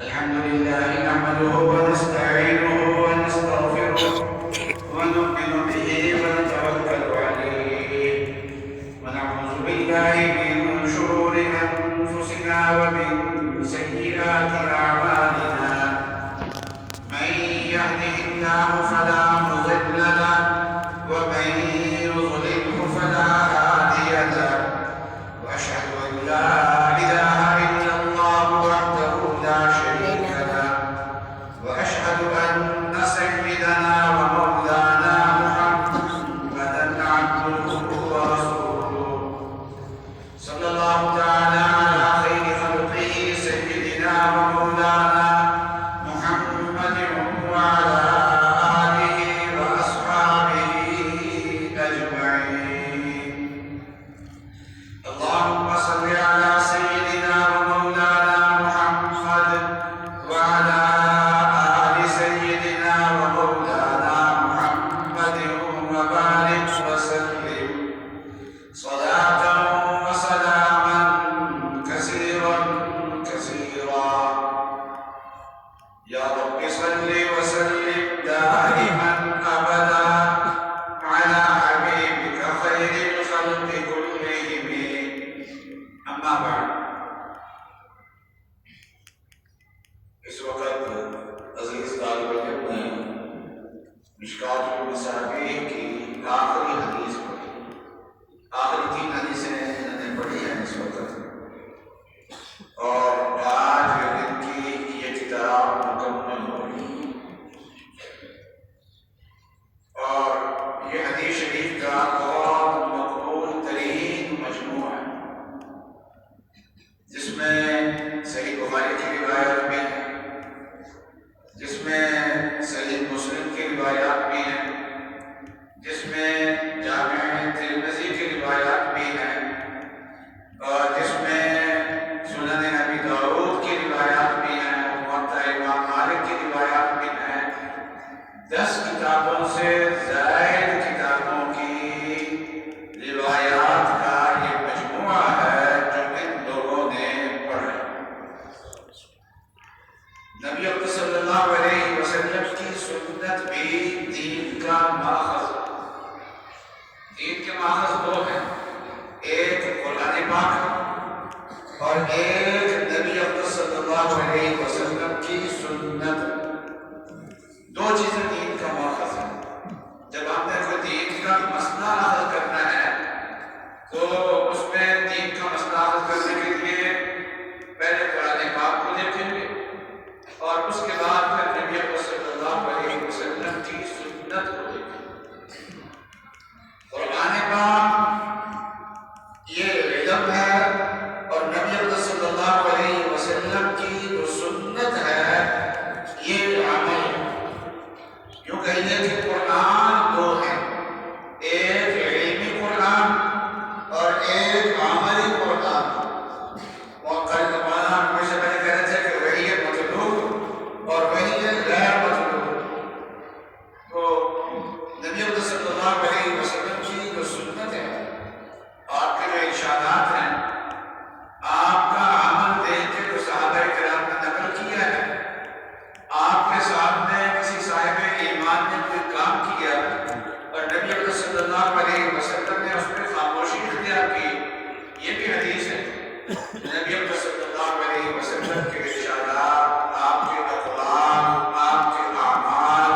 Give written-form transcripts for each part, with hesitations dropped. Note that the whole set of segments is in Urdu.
الحمد لله نحمده ونستعينه ونستغفره ونؤمن به ونتوكل عليه ونعوذ بالله من شرور أنفسنا ومن سيئات أعمالنا من يهده الله فلا مضل له ومن يضلله فلا هادي له وأشهد أن لا إله إلا الله وحده لا شريك له وأشهد أن سيدنا ومولانا محمدا عبده ورسوله صلى الله تعالى على خير خلقه سيدنا ومولانا محمد وعلى آله وأصحابه أجمعين. اللهم صل على سيدنا ومولانا محمد وعلى آل سيدنا ومولانا محمد وبارك وسلم صلاة وسلاما كثيرا كثيرا. يا رب صل وسلم دائما أبدا على حبيبك خير الخلق كلهم. أما بعد، اس وقت عزیز طالب علم نے مشکات المصابیح کی آخری حدیث پڑھی. آخری 3 حدیثیں انہوں نے پڑھی ہیں اس وقت، اور آج ان کی یہ کتاب مکمل ہو رہی ہے. اور یہ حدیث شریف کا بہت مقبول ترین مجموعہ ہے، جس میں صحیح بخاری کی روایت بھی ہے، جس میں صحیح مسلم کی روایات بھی ہیں، جس میں جامع ترمذی کی روایات بھی ہیں، اور جس میں سنن ابی داؤد کی روایات بھی ہیں، موطا امام مالک کی روایات بھی ہیں. 10 کتابوں سے زائد کتابوں کی روایات کا یہ مجموعہ ہے جو ان لوگوں نے پڑھا. نبی اکرم صلی اللہ علیہ وسلم کی سنت بھی دین کا ماخذ. دین کے ماخذ 2 ہیں، ایک قرآن پاک اور ایک نبی اکرم صلی اللہ علیہ وسلم کی سنت. 2 چیزیں دین کا ماخذ ہیں. جب آپ نے کوئی دین کا مسئلہ حل کرنا ہے تو اس میں دین کا مسئلہ حل کرنے کے لیے پہلے قرآن پاک کو دیکھیں گے اور اس کے بعد پھر نبی اکرم صلی اللہ علیہ وسلم کی سنت کو دیکھیں گے. قرآن پاک یہ علم ہے اور نبی اکرم صلی اللہ علیہ وسلم کی جو سنت ہے یہ عمل ہے. یوں کہیے کہ قرآن 2 ہیں، ایک علمی قرآن اور ایک عملی قرآن. موقع زمانہ ہمیشہ میں نے کہہ رہے تھے کہ وہی ہے مطلوب اور وہی ہے غیر مطلوب. تو نبی اکرم صلی اللہ علیہ وسلم کی جو سنت ہے، آپ کے جو ارشادات ہیں، آپ کا عمل دیکھ کے جو صحابہ کرام نے نقل کیا ہے، آپ کے سامنے کسی صاحب ایمان نے کوئی کام کیا اور نبی اکرم صلی اللہ علیہ وسلم نے اس پہ خاموشی اختیار کی، یہ بھی حدیث ہے. نبی اکرم صلی اللہ علیہ وسلم کے ارشادات، آپ کے اقوال، آپ کے اعمال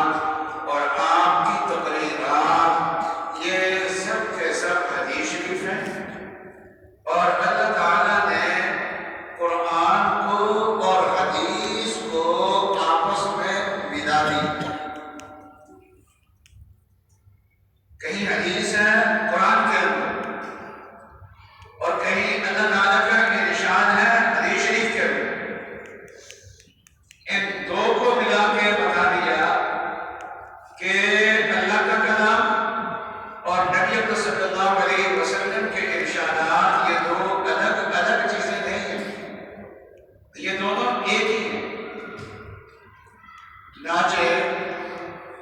اور آپ کی تقریرات، یہ سب کے سب حدیث شریف ہیں. اور اللہ تعالیٰ نے قرآن کو اور حدیث کو آپس میں ملا دی. کہیں حدیث ہے قرآن کے اندر اور کہیں اللہ تعالیٰ کا ارشاد ہے حدیث شریف کے اندر. ان 2 کو ملا کے بتا دیا کہ اللہ کا کلام اور نبی اکرم صلی اللہ علیہ وسلم کے ارشادات یہ 2 الگ الگ چیزیں نہیں ہیں، یہ دونوں ایک ہی ہیں. چنانچہ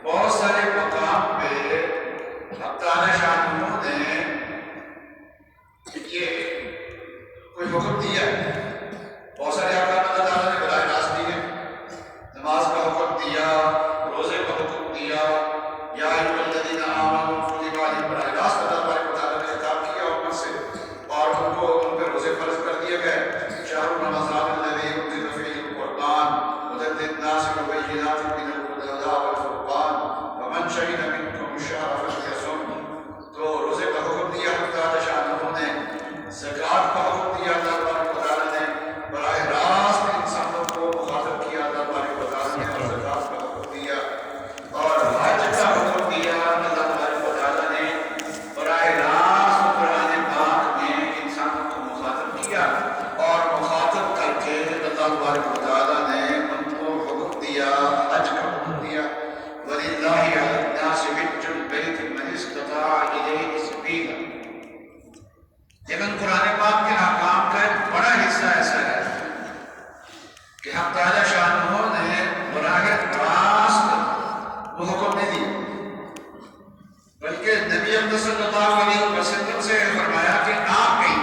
بہت سارے مقام پہ حق تعالی شاہ نے یہ کوئی حکم دیا، بہت سارے احکام اللہ تعالیٰ نے براہ راست دیے تبارک و تعالیٰ نے ان کو حکم دیا، حج کا حکم دیا، وَلِلَّهِ عَلَى النَّاسِ حِجُّ الْبَيْتِ مَنِ اسْتَطَاعَ إِلَيْهِ سَبِيلًا۔ لیکن قرآن پاک کے احکام کا ایک بڑا حصہ ایسا ہے کہ حق تعالیٰ شانہ نے براہ راست وہ حکم نہیں دیا، بلکہ نبی اکرم صلی اللہ علیہ وسلم سے فرمایا کہ آپ کہیں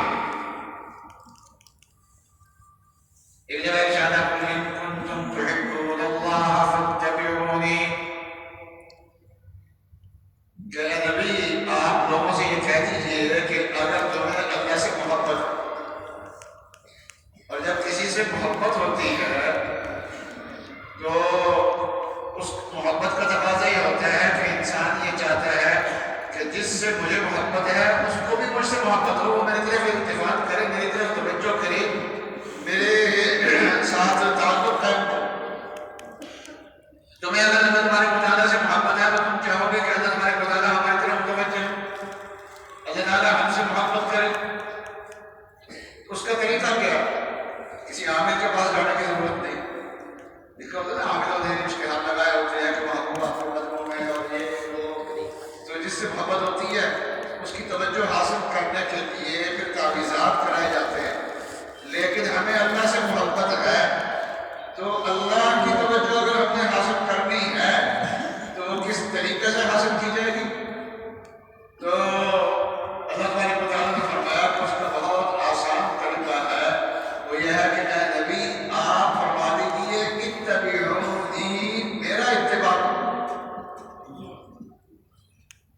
کہ نبی آپ لوگوں سے یہ کہہ دیجیے کہ اگر تمہیں اللہ سے محبت اور جب کسی سے محبت ہوتی ہے تو اس محبت کا تقاضا یہ ہوتا ہے کہ انسان یہ چاہتا ہے کہ جس سے مجھے محبت ہے اس کو بھی مجھ سے محبت ہو، وہ میری طرف التفات کرے، میری طرف توجہ کرے، میرے ساتھ تعلق قائم کرے۔ تمہیں اگر اللہ تبارک و تعالیٰ سے محبت ہے تو تم چاہو گے کہ اللہ تبارک و تعالیٰ ہماری طرف متوجہ ہو، اللہ تعالیٰ ہم سے محبت کرے۔ اس کا طریقہ کیا؟ کسی عامل کے پاس جانے کی ضرورت نہیں۔ لکھا ہوتا ہے نا عاملوں نے اشتہار لگائے ہوتے ہیں کہ محبوب آپ کے قدموں میں اور یہ وہ، تو جس سے محبت ہوتی ہے اس کی توجہ حاصل کرنے کے لیے پھر تعویذات کرائے جاتے ہیں۔ لیکن ہمیں اللہ سے محبت ہے تو اللہ کی توجہ اگر ہم نے حاصل کرنی ہے تو کس طریقے سے حاصل کی جائے گی؟ تو اللہ تبارک و تعالیٰ نے فرمایا کہ اس کا بہت آسان طریقہ ہے، وہ یہ ہے کہ اے نبی آپ فرما دیجیے اتبعونی، میرا اتباع کرو۔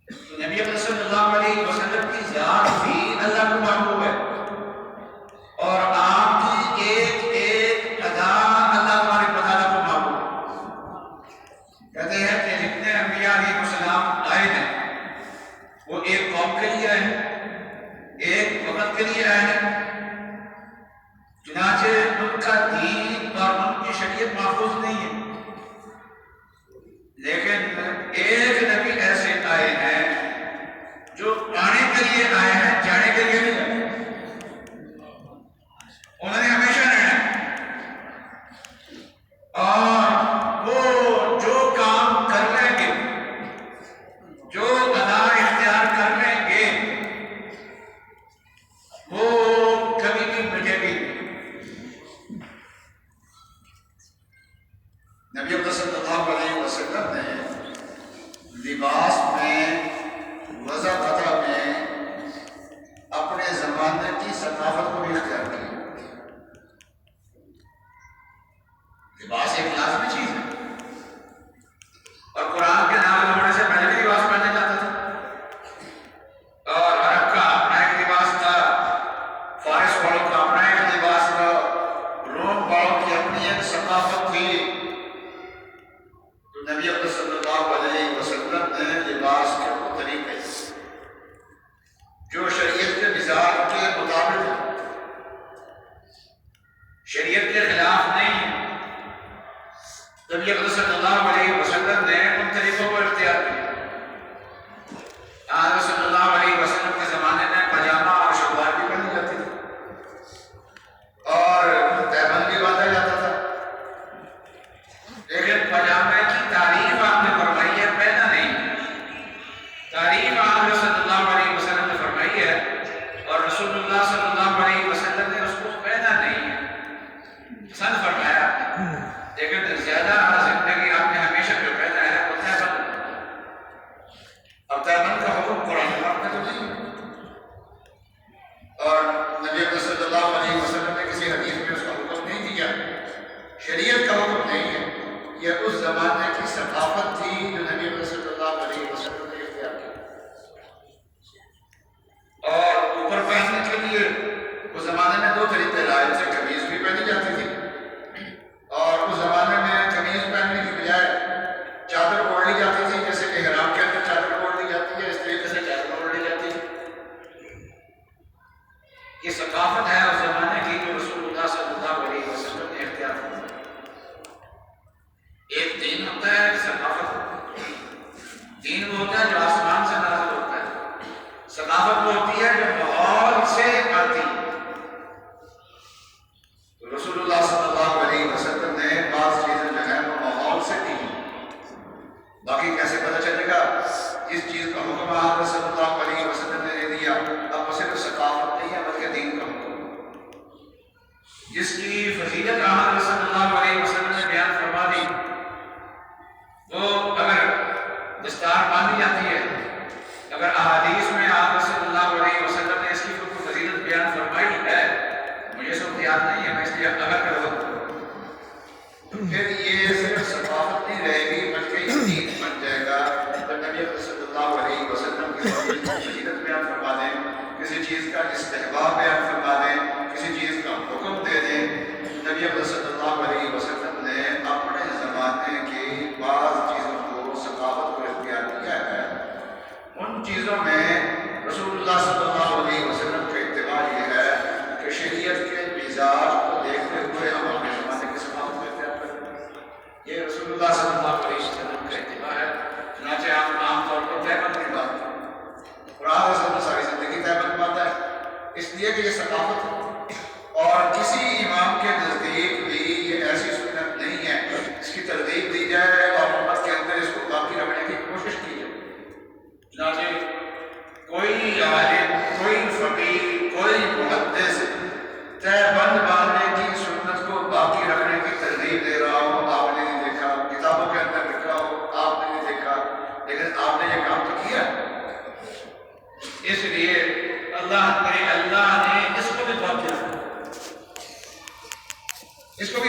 تو نبی اکرم صلی اللہ علیہ وسلم کی ذات بھی اللہ کو محبوب ہے اور آپ کی ایک ایک ادا اللہ تبارک و تعالیٰ کو محبوب ہے۔ کہتے ہیں کہ جتنے انبیاء علیہ السلام آئے ہیں وہ ایک قوم کے لیے آئے ہیں، ایک وقت کے لیے آئے ہیں، چنانچہ ان کا دین اور ان کی شریعت محفوظ نہیں ہے، لیکن ایک نبی ایسے آئے ہیں جو آنے کے لیے آئے ہیں، جانے کے لیے نہیں آئے۔ انہوں نے ہمیشہ رہنا اور وہ جو کام کر لیں گے، جو ادا اختیار کر لیں گے، وہ کبھی بھی مٹے گی۔ نبی اکرم صلی اللہ علیہ وسلم نے لباس میں، وضاحت میں اپنے زمانے کی ثقافت کو بھی اختیار کیا۔ لباس ایک لازمی چیز ہے اور قرآن کے نازل ہونے سے پہلے بھی لباس پہنا جاتا تھا، اور عرب کا اپنا ایک لباس تھا، فارس والوں کا اپنا ایک لباس تھا، روم والوں کی اپنی ایک ثقافت تھی۔ تو نبی اکرم صلی اللہ علیہ وسلم نے لباس کے وہ طریقے جو شریعت کے مزاج کے مطابق، شریعت کے خلاف نہیں، نبی اکرم صلی اللہ علیہ وسلم نے ان طریقوں کو اختیار کیا۔ آج صلی اللہ علیہ وسلم کے زمانے میں پاجامہ اور شلوار بھی پہنی جاتی تھی اور تہبند بھی باندھا جاتا تھا، لیکن پاجامے کی تعریف آپ نے فرمائی ہے، پہنا نہیں۔ تعریف آپ صلی اللہ علیہ وسلم نے فرمائی ہے اور رسول اللہ صلی اللہ علیہ وسلم نے اس کو پہنا نہیں ہے، پسند فرمایا، لیکن زیادہ زندگی آپ نے ہمیشہ جو پہنا ہے وہ تہبند۔ اب تہبند کا حکم قرآن پاک میں تو نہیں ہے، اور نبی اکرم صلی اللہ علیہ وسلم نے کسی حدیث میں اس کا حکم نہیں دیا، شریعت کا حکم نہیں ہے، یہ اس زمانے کی ثقافت تھی جو نبی اکرم صلی اللہ علیہ وسلم نے اختیار کی۔ اور اوپر پہننے کے لیے اس زمانے میں دو طریقے رائج تھے، قمیض بھی پہنی جاتی تھی اور اس زمانے میں قمیض پہننے کی بجائے چادر اوڑھ لی جاتی تھی، جیسے کہ احرام کے اندر چادر اوڑھ لی جاتی ہے، اس طریقے سے چادر اوڑھ لی جاتی ہے۔ یہ ثقافت ہے اس زمانے کی جو رسول اللہ صلی اللہ علیہ وسلم نے اختیار کی۔ ایک دین ہوتا ہے، ایک ثقافت ہوتا ہے۔ دین وہ ہوتا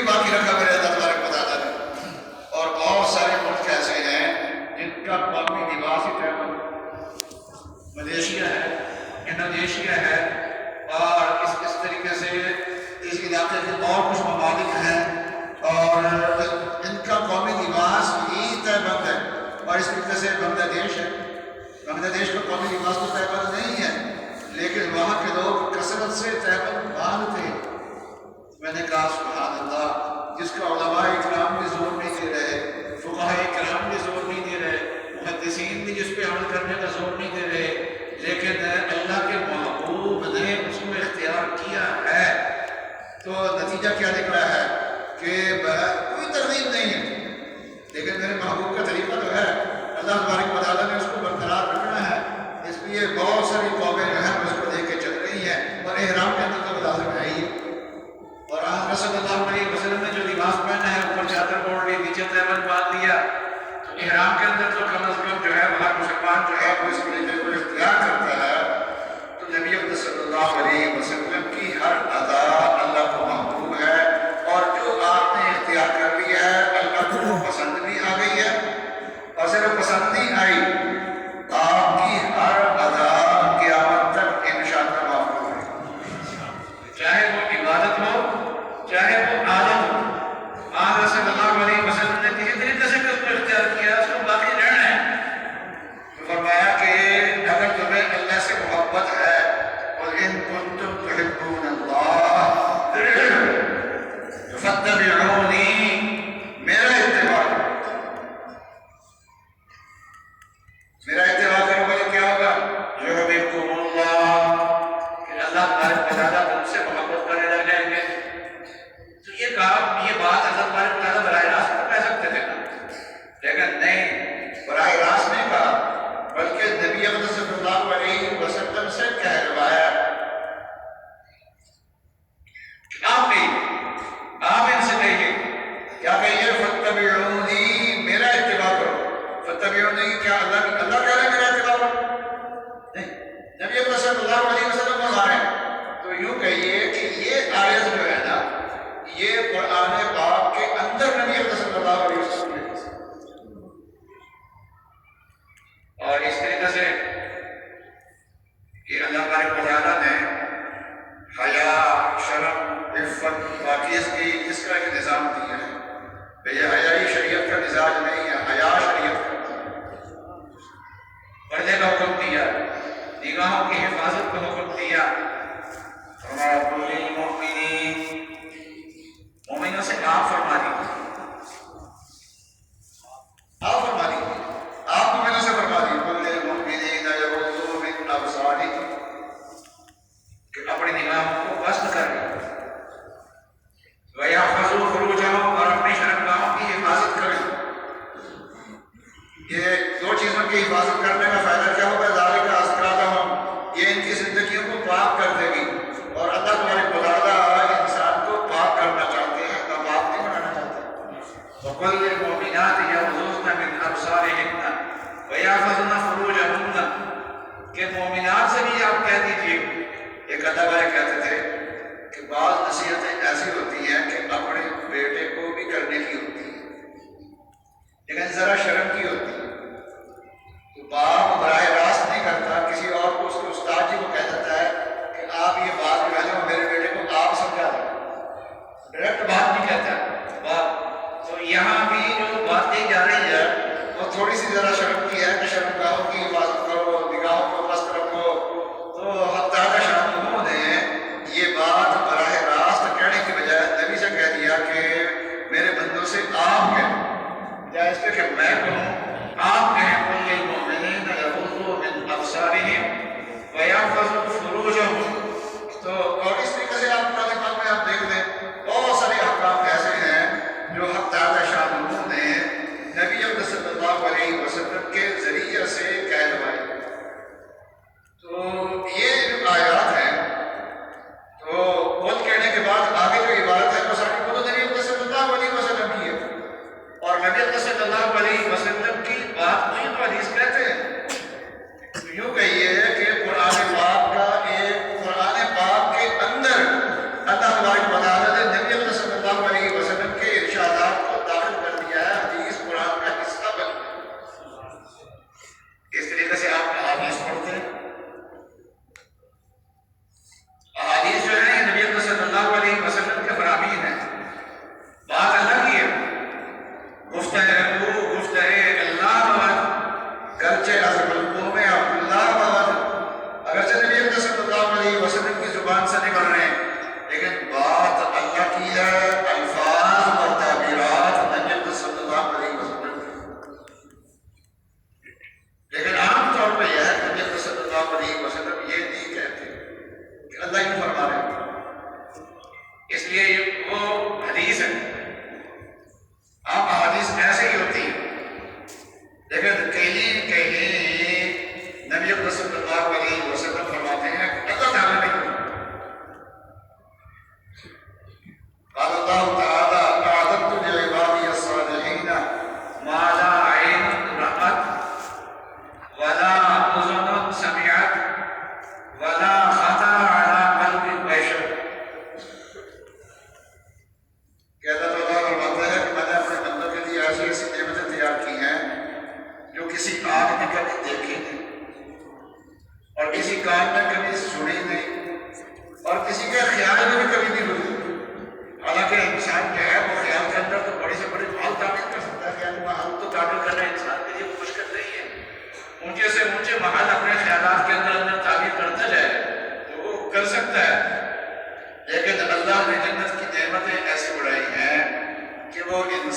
نہیں باقی رکھا میرے اللہ تبارک و تعالیٰ نے. اور بہت سارے ملک ایسے ہیں جن کا قومی لباس ہی ٹریبل. ملیشیا ہے، انڈونیشیا ہے، اور اس طریقے سے اس علاقے کے اور کچھ ممالک ہیں، اور ان کا قومی لباس ہی تہبند ہے. اور اس طریقے سے بنگلہ دیش ہے. بنگلہ دیش کا قومی لباس تو تہبند نہیں ہے، لیکن وہاں کے لوگ کثرت سے تہبند باندھتے. میں نے کہا سبحان اللہ، جس کا علماء اکرام بھی زور نہیں دے رہے، فقہاء اکرام بھی زور نہیں دے رہے، محدثین بھی جس پہ عمل کرنے کا زور نہیں دے رہے، لیکن اللہ کے محبوب نے اس کو اختیار کیا ہے. تو نتیجہ کیا نکلا ہے کہ کوئی ترغیب نہیں ہے، لیکن میرے محبوب کا طریقہ تو ہے. اللہ تبارک و تعالیٰ نے اس کو برقرار رکھنا ہے، اس لیے بہت ساری قومیں جو ہیں اس کو لے کے چل رہی ہیں، اور احرام کے اندر تو لازم ہے ہی. اور آپ صلی اللہ علیہ وسلم نے جو لباس پہنا ہے، اوپر چادر اوڑھ لی، نیچے تہبند باندھ لیا، تو احرام کے اندر تو کم از کم جو ہے وہاں مسلمان جو ہے وہ اس طریقے کو اختیار کرتا ہے. تو نبی اکرم صلی اللہ علیہ وسلم کی ہر ادا اللہ کو محبوب ہے، اور جو آپ نے اختیار کر لیا ہے اللہ کو پسند بھی آ گئی ہے. اور صرف پسند نہیں آئی، آپ کی ہر ادا قیامت تک انشاءاللہ محفوظ ہے، چاہے وہ عبادت ہو چاہے وہ عادت ہو. آج صلی اللہ علیہ وسلم نے کسی طریقے سے اس کو اختیار کیا، اس کو باقی رہنا ہے. تو فرمایا کہ اگر تمہیں اللہ سے محبت ہے، قُلْ إِن كُنتُمْ تُحِبُّونَ اللَّهَ فَاتَّبِعُونِي، میرا اتباع کرو. میرا اتباع کرو گے کیا ہوگا؟ يُحْبِبْكُمُ اللَّهُ، کہ اللہ تبارک و تعالیٰ تم سے محبت کرنے لگ جائیں گے. تو یہ بات اللہ تبارک و تعالیٰ براہ راست تو کہہ سکتے تھے نا، لیکن نہیں، براہ راست نہیں کہا، بلکہ نبی اکرم صلی اللہ علیہ وسلم سے کہلوایا. آپ ان سے کہیے، کیا کہیے؟ فَاتَّبِعُونِي، میرا اتباع کرو. فَاتَّبِعُونِي کیا اللہ کہہ رہے ہیں میرا اتباع کرو؟ نہیں، نبی اکرم صلی اللہ علیہ وسلم فرما رہے ہیں. تو یوں کہیے کہ یہ آیت جو ہے نا، یہ قرآن پاک کے اندر نبی اکرم صلی اللہ علیہ وسلم نے، اور اس طریقے سے کہ اللہ تبارک و تعالیٰ نے حیا، شرم، عفت، پاکیزگی اس کا ایک نظام دیا ہے. یہ حیائی شریعت کا مزاج نہیں ہے، حیا شریعت کا. پردے کا حکم دیا، نگاہوں کی حفاظت کا حکم دیا. فرمایا قُلْ لِلْمُؤْمِنِينَ، مومنوں سے آپ فرما دیجیے، آپ فرما دیجیے، آپ مومنوں سے فرما دیجیے قُلْ لِلْمُؤْمِنِينَ يَغُضُّوا مِنْ أَبْصَارِهِمْ، کہ اپنی نگاہوں کو بست کر لیں، وَيَحْفَظُوا فُرُوجَهُمْ، اور اپنی شرمگاہوں کی حفاظت کریں. یہ دو چیزوں کی حفاظت کرنے کا فائدہ کیا ہوگا؟ ذَلِكَ أَزْكَىٰ لَهُمْ، یہ ان کی زندگیوں کو پاک کر دے گی. اور اللہ تبارک و تعالیٰ انسان کو پاک کرنا چاہتے ہیں، ناپاک نہیں بنانا چاہتے. وَقُلْ لِلْمُؤْمِنَاتِ يَغْضُضْنَ مِنْ أَبْصَارِهِنَّ وَيَحْفَظْنَ فُرُوجَهُنَّ، کہ مومنات سے بھی آپ کہہ دیجیے. ایک اللہ والے کہتے تھے کہ بعض نصیحتیں ایسی ہوتی ہیں کہ اپنے بیٹے کو بھی کرنے کی ہوتی ہے، لیکن ذرا شرم کی ہوتی ہے. تو باپ براہ راست نہیں کرتا، کسی اور کو، اس کے استاد جی کو کہہ دیتا ہے کہ آپ یہ بات جو ہے نا میرے بیٹے کو آپ سمجھا دیں. ڈائریکٹ بات نہیں کہتا باپ. تو یہاں بھی جو بات کہی جا رہی ہے وہ تھوڑی سی ذرا شرم کی ہے کہ شرمگاہوں کی حفاظت کرو، نگاہوں کو بست رکھو. تو حتیٰ شاہدوں نے یہ بات براہ راست کہنے کی بجائے نبی سے کہہ دیا کہ میرے بندوں سے آپ کہیں، یا اس پہ کہ میں کہوں، آپ کہیں قُلْ لِلْمُؤْمِنِينَ يَغُضُّوا مِنْ أَبْصَارِهِمْ وَيَحْفَظُوا فُرُوجَهُمْ. تو اور اس طریقے سے آپ قرآن پاک میں آپ دیکھ لیں بہت سارے احکام ایسے ہیں جو حق تعالیٰ شاہ نے نبی اکرم صلی اللہ علیہ وسلم کے ذریعے سے کہلوائے. تو یہ جو آیات ہیں، تو قول کہنے کے بعد آگے جو عبارت ہے وہ ساری وہ تو نبی اکرم صلی اللہ علیہ وسلم کی ہے. اور نبی اکرم صلی اللہ علیہ وسلم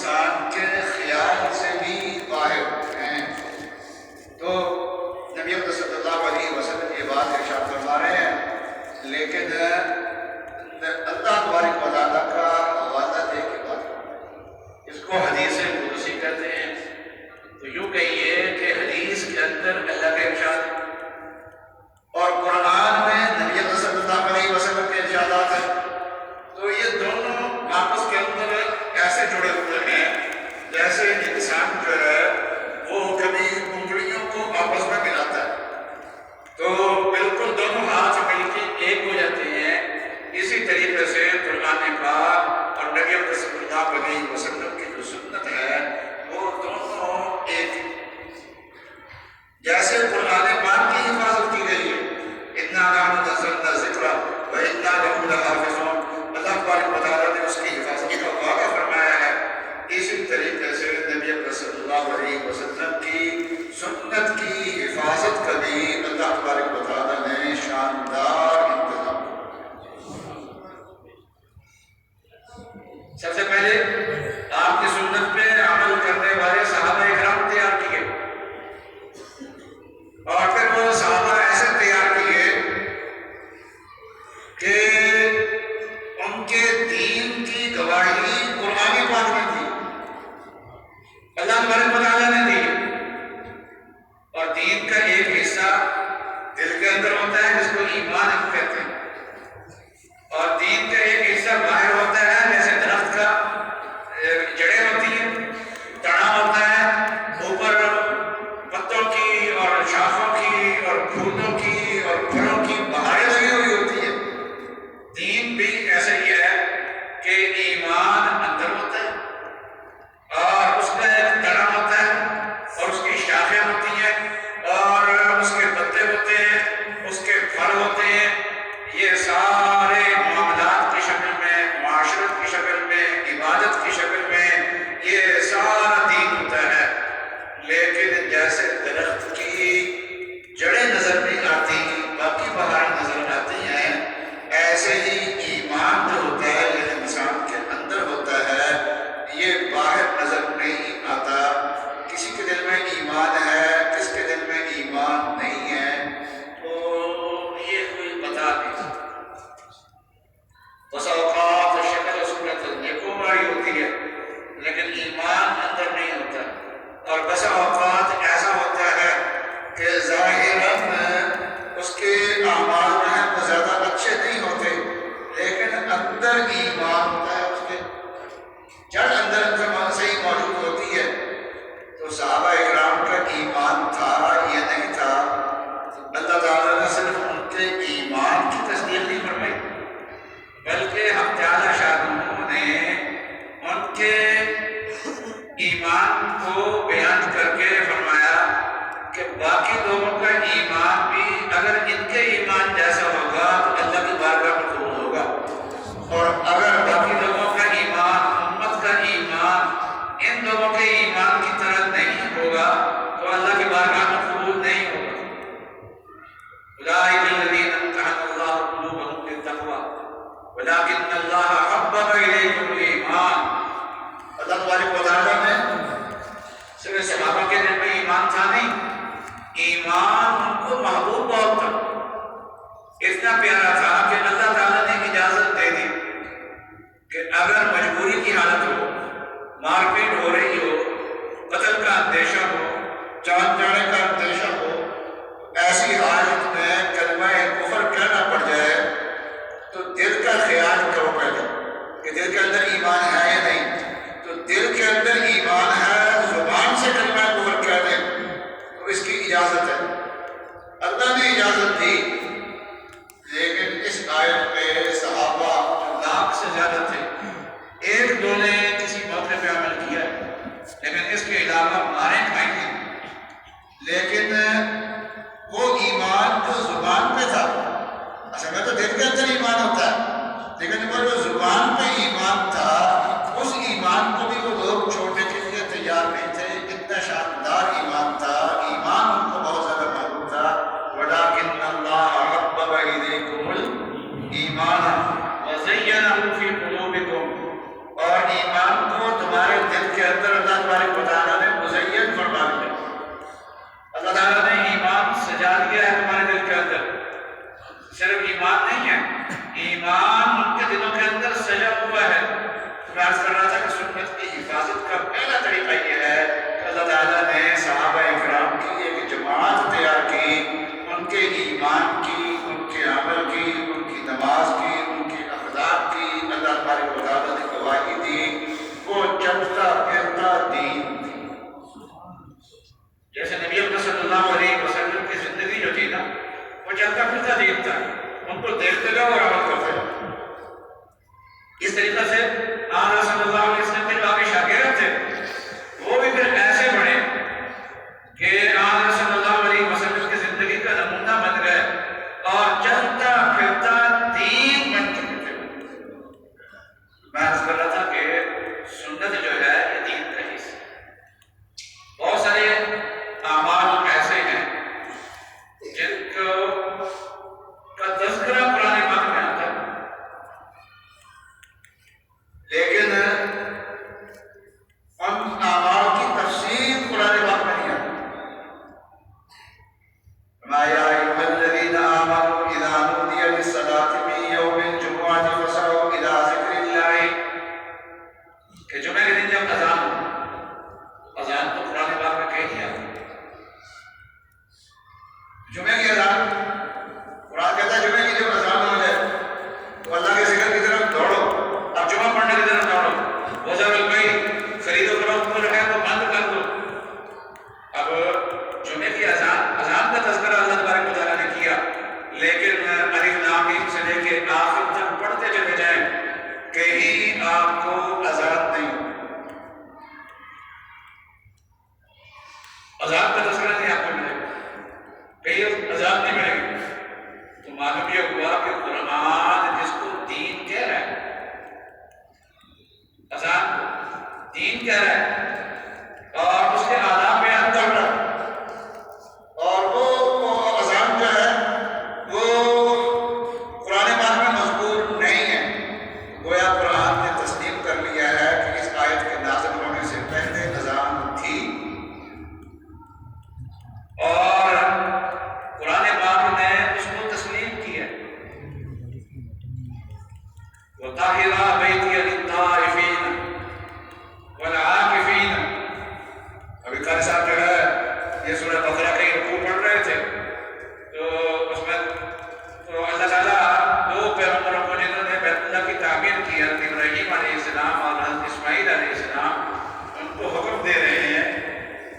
انسان کے خیال سے بھی باہر ہیں۔ تو نبی اکرم صلی اللہ علیہ وسلم یہ بات ارشاد فرما رہے ہیں، لیکن اللہ تبارک و تعالیٰ کا حوالہ دے کے بات، اس کو حدیث قدسی کہتے ہیں۔ تو یوں کہیے کہ حدیث کے اندر اللہ کا ارشاد اور قرآن میں نبی اکرم صلی اللہ علیہ وسلم کے ارشادات ہیں، تو یہ دونوں آپس کے اندر ایسے جڑے ہوئے ہیں جیسے انسان جو ہے وہ کبھی انگلیوں کو آپس میں ملاتا ہے تو بالکل دونوں ہاتھ مل کے ایک ہو جاتے ہیں۔ اسی طریقے سے قرآن پاک اور نبی اکرم صلی اللہ علیہ وسلم کی جو سنت ہے وہ دونوں ایک، جیسے قرآن پاک کی حفاظت کی گئی ہے، اِنَّا نَحْنُ نَزَّلْنَا الذِّكْرَ وَإِنَّا لَهُ لَحَافِظُونَ، اللہ تبارک و تعالیٰ نے اس کی حفاظت کا وعدہ فرمایا ہے۔ اسی طریقے سے نبی اکرم صلی اللہ علیہ وسلم کی سنت کی حفاظت کا بھی اللہ تبارک و تعالیٰ نے شاندار انتظام کیا۔ سب سے پہلے آپ کی سنت پہ عمل کرنے والے صحابہ اکرام تیار کیے، اور پھر وہ صحابہ ایسے تیار کیے کہ ان کے دین کی گواہی قرآن پاک میں تھی، اللہ تبارک و تعالیٰ نے دی۔ اور دین کا ایک حصہ دل کے اندر ہوتا ہے جس کو ایمان ہم کہتے ہیں، اور دین کا ایک حصہ باہر ہوتا ہے جیسے درخت کا جڑیں ہوتی ہیں، تنا ہوتا ہے، اوپر پتوں کی اور شاخوں کی اور پھولوں کی اور پھلوں کی بہاریں لگی ہوئی ہوتی ہے۔ دین بھی ایسا ہی ہے کہ ایمان اندر ہوتا ہے اور اس میں ایک تنا ہوتا ہے اور اس کی شاخیں ہوتی ہیں اور اس کے پتے ہوتے ہیں، اس کے پھل ہوتے ہیں۔ یہ سارے معاملات کی شکل میں، معاشرت کی شکل میں، عبادت کی شکل میں یہ سارا دین ہوتا ہے۔ لیکن جیسے درخت کی جڑیں نظر نہیں آتی، باقی بہاریں نظر آتی ہیں، ایسے ہی ایمان جو ہوتا ہے یہ انسان کے اندر ہوتا ہے، یہ باہر نظر نہیں آتا۔ کسی کے دل میں ایمان ہے، کس کے دل میں ایمان نہیں ہے، تو یہ کوئی پتہ نہیں۔ بس اوقات شکل و صورت نیکوں والی ہوتی ہے لیکن ایمان اندر نہیں ہوتا، اور بس اوقات ایسا ہوتا ہے کہ ظاہراً اس کے اعمال جو ہیں وہ زیادہ اچھے نہیں ہوتے لیکن اندر ایمان ہوتا ہے، اس کے جڑ اندر صحیح موجود ہوتی ہے۔ تو صحابہ اکرام کا ایمان تھا، یہ نہیں تھا۔ اللہ تعالیٰ نے صرف ان کے ایمان کی تصدیق نہیں فرمائی بلکہ ہم تعالیٰ شاہ نے ان کے ایمان کو بیان کر کے فرمایا کہ باقی لوگوں کا ایمان بھی اگر ان کے ایمان جیسا ہوگا تو اللہ کی بارگاہ میں قبول ہوگا، اور اگر باقی لوگوں کا ایمان، امت کا ایمان ان لوگوں کے ایمان کی طرح نہیں ہوگا تو اللہ کی بارگاہ میں قبول نہیں ہوگا۔ اولئک الذین امتحن اللہ قلوبهم للتقوی ولکن اللہ حبب الیکم الایمان۔ اللہ تبارک و تعالیٰ نے صرف صحابہ کے دل میں ایمان تھا نہیں، ایمان ان کو محبوب بہت تھا، اتنا پیارا تھا کہ اللہ تعالیٰ نے اجازت دے دی کہ اگر مجبوری کی حالت ہو، مار پیٹ ہو رہی ہو، قتل کا اندیشہ ہو، جان جانے کا اندیشہ ہو، ایسی حالت میں کلمہ کفر کہنا پڑ جائے تو دل کا خیال کرو پہلے کہ دل کے اندر ایمان ہے یا نہیں۔ تو دل کے اندر ایمان ہے، زبان سے کلمہ کفر کہہ دیں تو اس کی اجازت ہے، اللہ نے اجازت دی۔ لیکن اس آیت پہ صحابہ جو لاکھ سے زیادہ تھے، ایک دو نے کسی موقع پہ عمل کیا لیکن اس کے علاوہ ماریں کھائیں گے، لیکن وہ ایمان جو زبان پہ تھا، اصل میں تو دل کے اندر ایمان ہوتا ہے، لیکن وہ جو زبان پہ ایمان تھا اس ایمان کو بھی وہ لوگ چھوڑنے کے لیے تیار نہیں تھے، اتنا شاندار ایمان تھا، ایمان ان کو بہت زیادہ محبوب تھا۔ وَلَٰكِنَّ اللَّهَ حَبَّبَ إِلَيْكُمُ الْإِيمَانَ وَزَيَّنَهُ فِي قُلُوبِكُمْ، اور ایمان کو تمہارے دل کے ان اعمال کی تفصیل قرآن پاک میں نہیں آتی۔ ما یا ایھا الذین آمنوا اذا نودی للصلاة من یوم الجمعۃ فاسعوا الی ذکر اللہ، کہ جمعے کے دن جب اذان تو قرآن پاک میں کہہ دیا، جمعے کی اذان قرآن کہتا ہے جمعے کی جب اذان ہو جائے تو اللہ کے ذکر کی طرف دوڑو، اب جمعہ پڑھنے کی طرف دوڑو، وہ جب کوئی خرید و فروخت کو جو ہے وہ بند کر دو۔ اب جمعے کی اذان کا تذکرہ اللہ تبارک و تعالیٰ نے کیا، لیکن الف لام میم سے لے کے آخر تک پڑھتے چلے جائیں، کہیں آپ کو اذان نہیں ہو، اذان کا تذکرہ نہیں آپ کو ملے گا، کہیں اذان نہیں ملے گی، تو معلوم یہ ہوا کہ قرآن جس کو دین کہہ رہا ہے، اذان کو دین کہہ رہا ہے اور اس کے آداب بیان کر رہا ہے، اور وہ اذان جو ہے وہ قرآن پاک میں مذکور نہیں ہے، گویا قرآن نے تسلیم کر لیا ہے کہ اس آیت کے نازل ہونے سے پہلے اذان تھی، اور قرآن پاک نے اس کو تسلیم کیا۔ وَطَهِّرَ بَيْتِيَ لِلطَّائِفِينَ وَالْعَاكِفِينَ، ابھی قاری صاحب جو ہے یہ سورہ بقرہ کے رکوع پڑھ رہے تھے، تو اس میں تو اللہ تعالیٰ دو پیغمبروں کو جنہوں نے بیت اللہ کی تعمیر کی، حضرت ابراہیم علیہ السلام اور حضرت اسماعیل علیہ السلام، ان کو حکم دے رہے ہیں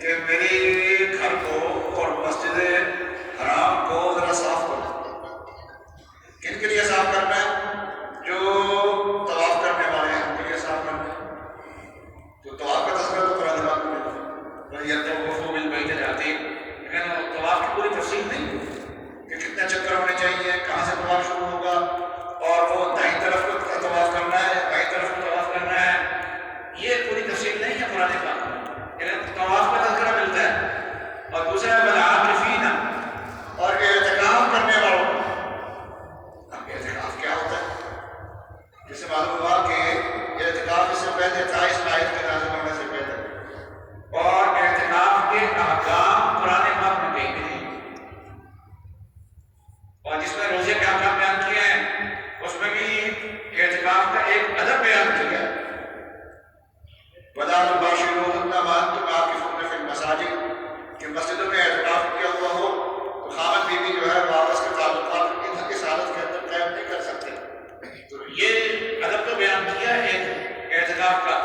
کہ میری گھر کو اور مسجد حرام کو ذرا صاف کرو۔ کن کے لیے صاف کرنا ہے؟ جو طواف کرنے والے ہیں ان کے لیے صاف کرنا ہے، تو طواف کا تذکرہ تو قرآن پاک میں ہے، یطوفوا بالبیت العتیق، لیکن طواف کی پوری تفصیل نہیں کہ کتنے چکر ہونے چاہیے، کہاں سے طواف شروع ہوگا، اور وہ دائیں طرف کو طواف کرنا ہے، بائیں طرف کو طواف کرنا ہے، یہ پوری تفصیل نہیں ہے قرآن پاک میں، لیکن طواف کا تذکرہ ملتا ہے۔ اور دوسرا والعاکفین، اور اعتکاف کرنے والوں۔ اب اعتکاف کیا ہوتا ہے؟ جس سے معلوم ہوا کہ اعتکاف اس سے پہلے تھا، اس آیت کے نازل ہونے سے پہلے، اور اعتکاف کے احکام قرآن پاک میں کہیں نہیں، اور جس میں روزے کے احکام بیان کیے ہیں اس میں بھی اعتکاف کا ایک ادب بیان کیا ہے۔ وَلَا تُبَاشِرُوهُنَّ وَأَنْتُمْ عَاكِفُونَ فِي الْمَسَاجِدِ، کہ مسجدوں میں اعتکاف کیا ہوا ہو تو خاوند بیوی جو ہے وہ آپس کے تعلقات اس حالت کے اندر قائم نہیں کر سکتے، تو یہ ادب تو بیان کیا ہے اعتکاف کا،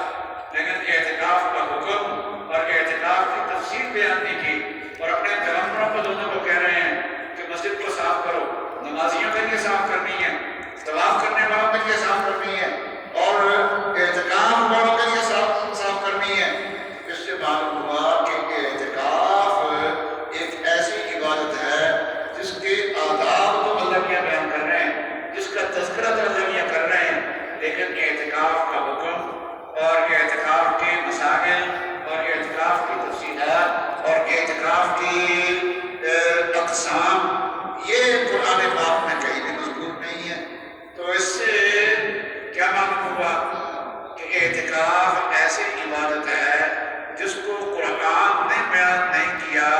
لیکن اعتکاف کا حکم اور اعتکاف کی تفصیل بیان نہیں کی، اور اپنے پیغمبروں کو دونوں کو کہہ رہے ہیں کہ مسجد کو صاف کرو، نمازیوں کے لیے صاف کرنی ہے، طواف کرنے والوں کے لیے صاف کرنی ہے، اور اعتکاف والوں کے لیے صاف کرنی ہے۔ اس سے معلوم ہوا کہ اعتکاف ایک ایسی عبادت ہے جس کے آداب تو اللہ میاں بیان کر رہے ہیں، جس کا تذکرہ تو اللہ میاں کر رہے ہیں، لیکن اعتکاف کا حکم اور اعتکاف کے مسائل اور اعتکاف کی تفصیلات اور اعتکاف کی اقسام یہ قرآن پاک میں کہیں بھی مذکور نہیں ہے۔ تو اس سے کیا معلوم ہوا کہ اعتکاف ایسی عبادت ہے جس کو قرآن نے بیان نہیں کیا،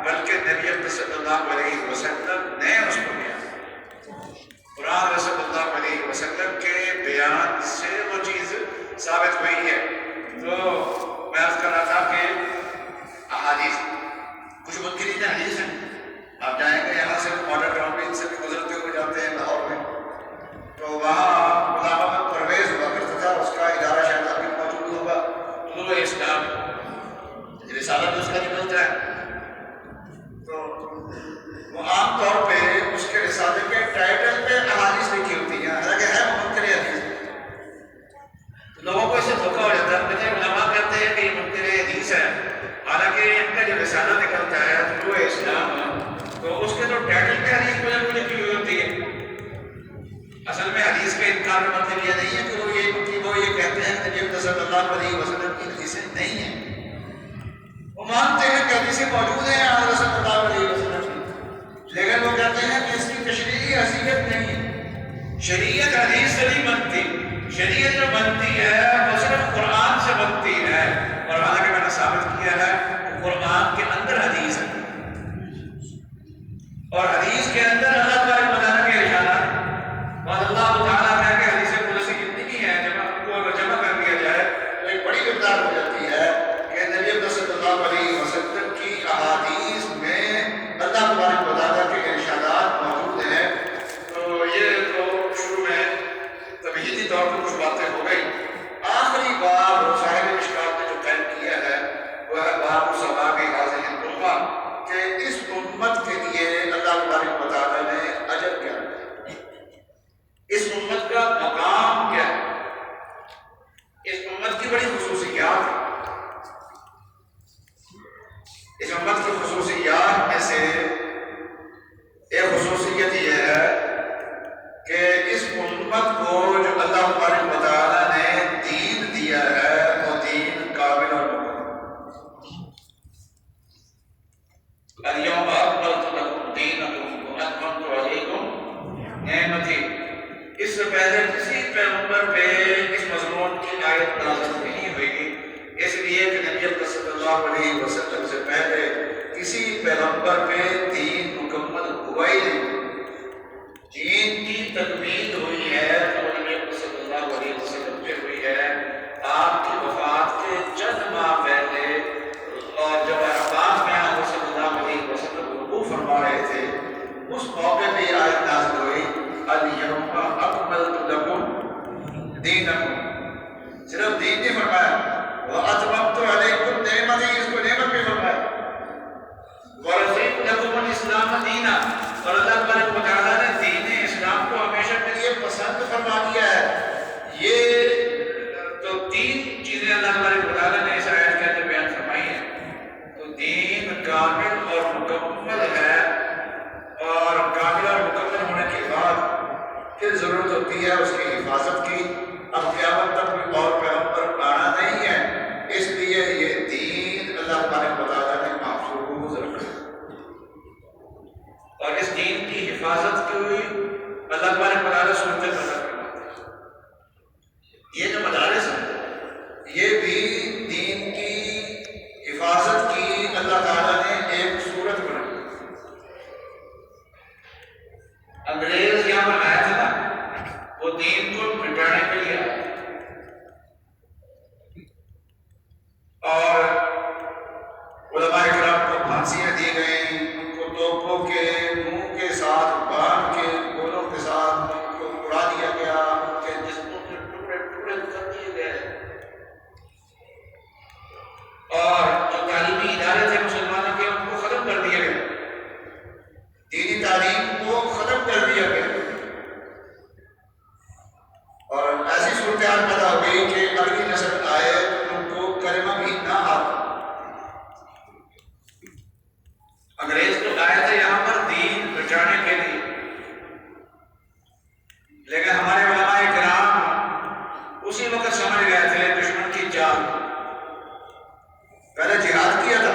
بلکہ نبی اکرم صلی اللہ علیہ وسلم نے اس کو بیان، قرآن صلی اللہ علیہ وسلم کے بیان سے وہ چیز ثابت ہوئی ہے۔ تو میں عرض کر رہا تھا کہ احادیث کچھ منکرین حدیث ہیں، آپ جائیں گے یہاں سے ماڈل ٹاؤن سے بھی گزرتے ہوئے جاتے ہیں لاہور میں، تو وہاں علامہ محمد پرویز ہوا کرتا تھا، اس کا ادارہ شاید ابھی موجود ہوگا، طلوع اسلام رسالہ جو اس کا نکلتا ہے، تو وہ عام طور پہ اس کے رسالے کے ٹائٹل پہ احادیث لکھی ہوتی ہیں، حالانکہ ہے منکر حدیث، تو لوگوں کو اس سے دھوکہ ہو جاتا ہے، مجھے علماء کہتے ہیں کہ یہ منکر حدیث ہے، حالانکہ ان کا جو رسالہ نکلتا ہے طلوع اسلام، تو اس کے تو ٹائٹل پہ حدیث کو لکھی ہوئی ہوتی ہے۔ اصل میں حدیث کا انکار کا مطلب یہ نہیں ہے کہ وہ یہ کہتے ہیں کہ نبی صلی اللہ علیہ وسلم کی حدیثیں نہیں ہیں، وہ مانتے ہیں کہ حدیثیں موجود ہیں حضرت صلی اللہ علیہ وسلم کی، لیکن وہ کہتے ہیں کہ اس کی تشریعی حیثیت نہیں ہے۔ شریعت حدیث سے نہیں بنتی، شریعت جو بنتی ہے وہ صرف قرآن سے بنتی ہے، ظاہر ہو جاتی ہے کہ نبی اکرم صلی اللہ علیہ وسلم کی احادیث میں اللہ تبارک و تعالیٰ کے ارشادات موجود ہیں۔ تو یہ تو شروع میں تمہیدی طور پر کچھ باتیں ہو گئی۔ آخری باب صاحب مشکات نے جو قائم کیا ہے وہ ہے باب ثواب ہذہ الامہ، کہ اس امت کے لیے اللہ تبارک و تعالیٰ نے اجر کیا ہے، اس امت کا مقام کیا ہے، اس امت کی بڑی خصوصیات ہیں۔ اس امت کی خصوصیات میں سے ایک خصوصیت یہ ہے کہ اس امت کو جو اللہ تبارک و تعالیٰ نے دین دیا ہے وہ دین کامل اور مکمل۔ الیوم اکملت لکم دینکم واتممت علیکم نعمتی، اس سے پہلے کسی پیغمبر پہ اس مضمون کی آیت نازل نہیں ہوئی، اس لیے کہ نبی اکرم صلی اللہ علیہ وسلم سے پہلے کسی پیغمبر پہ دین مکمل ہوا ہی نہیں۔ دین کی تکمیل ہوئی ہے تو نبی اکرم صلی اللہ علیہ وسلم پہ ہوئی ہے۔ آپ کی وفات کے چند ماہ پہلے اور جب عرفات میں آپ صلی اللہ علیہ وسلم وقوف فرما رہے تھے، اس موقع پہ آیت نازل ہوئی الیوم اکملت لکم دینکم، صرف دین نہیں فرمایا، واتممت علیکم نعمتی، اس کو نعمت بھی فرمایا، ورضیت لکم الاسلام دینا، اور اللہ تبارک و تعالیٰ نے دین اسلام کو ہمیشہ کے لیے پسند فرما دیا ہے۔ یہ تو تین چیزیں اللہ تبارک و تعالیٰ نے اس آیت کے اندر بیان فرمائی ہیں۔ تو دین کامل اور مکمل ہے، اور کامل اور مکمل ہونے کے بعد پھر ضرورت ہوتی ہے اس کی حفاظت کی۔ اب قیامت تک کوئی اور پیغمبر آنا نہیں ہے، اس لیے یہ دین اللہ تبارک و تعالیٰ نے محفوظ رکھا ہے، اور اس دین کی حفاظت کی ہوئی اللہ تبارک و تعالیٰ صورت پیدا کرواتے ہیں۔ یہ جو مدارس ہیں یہ بھی دین کی حفاظت کی اللہ تعالیٰ نے ایک صورت بنائی۔ انگریز یہاں پر آیا تھا نا، وہ دین کو مٹانے کے لیے آیا، اور علماء کرام کو پھانسیاں دی گئیں، ان کو توپوں کے منہ کے ساتھ باندھ کے گولوں کے ساتھ ان کو اڑا دیا گیا، ان کے جسموں کے ٹکڑے ٹکڑے کر دیے گئے، اور جو تعلیمی ادارے تھے مسلمانوں کے ان کو ختم کر دیا گیا، دینی تعلیم کو ختم کر دیا گیا، اور ایسی صورتحال پیدا ہو گئی کہ اگلی نسل آئے تو ان کو کلمہ بھی نہ آتا۔ انگریز تو آئے تھے یہاں پر دین بچانے کے لیے، لیکن ہمارے علماء کرام اسی وقت سمجھ گئے تھے دشمن کی چال۔ پہلے جہاد کیا تھا،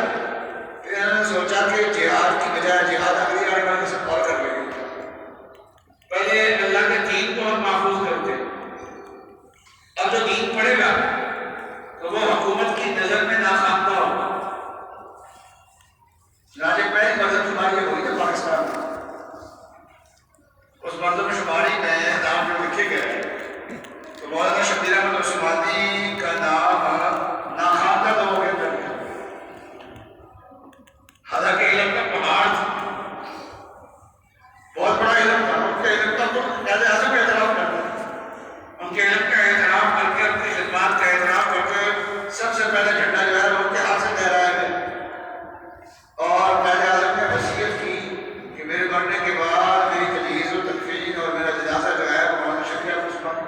پھر انہوں نے سوچا کہ جہاد کی بجائے جہاد اگلی آنے والی سے اور کر لیں گے، پہلے اللہ کے دین کو ہم محفوظ کرتے، اب جو دین پڑے گا تو وہ حکومت کی نظر میں ناخواندہ ہوگا۔ چنانچہ پہلی مردم شماری ہوئی تھی پاکستان میں، اس مردم شماری میں نام جو لکھے گئے تو مولانا شبیر احمد عثمانی کا نام ناخواندہ لوگوں کے اندر ہے، حالانکہ علم کا پہاڑ تھا، بہت بڑا علم تھا، ان کے علم کا تو قائد اعظم کا احترام کرتا تھا، ان کے علم کا احترام کر کے، ان کی خدمات کا احترام کر کے سب سے پہلے جھنڈا جو ہے وہ ان کے ہاتھ سے لہرایا گیا، اور قائد اعظم نے وصیت کی کہ میرے مرنے کے بعد میری تجہیز و تکفین اور میرا جنازہ جو ہے وہ مولانا شبیر احمد عثمانی،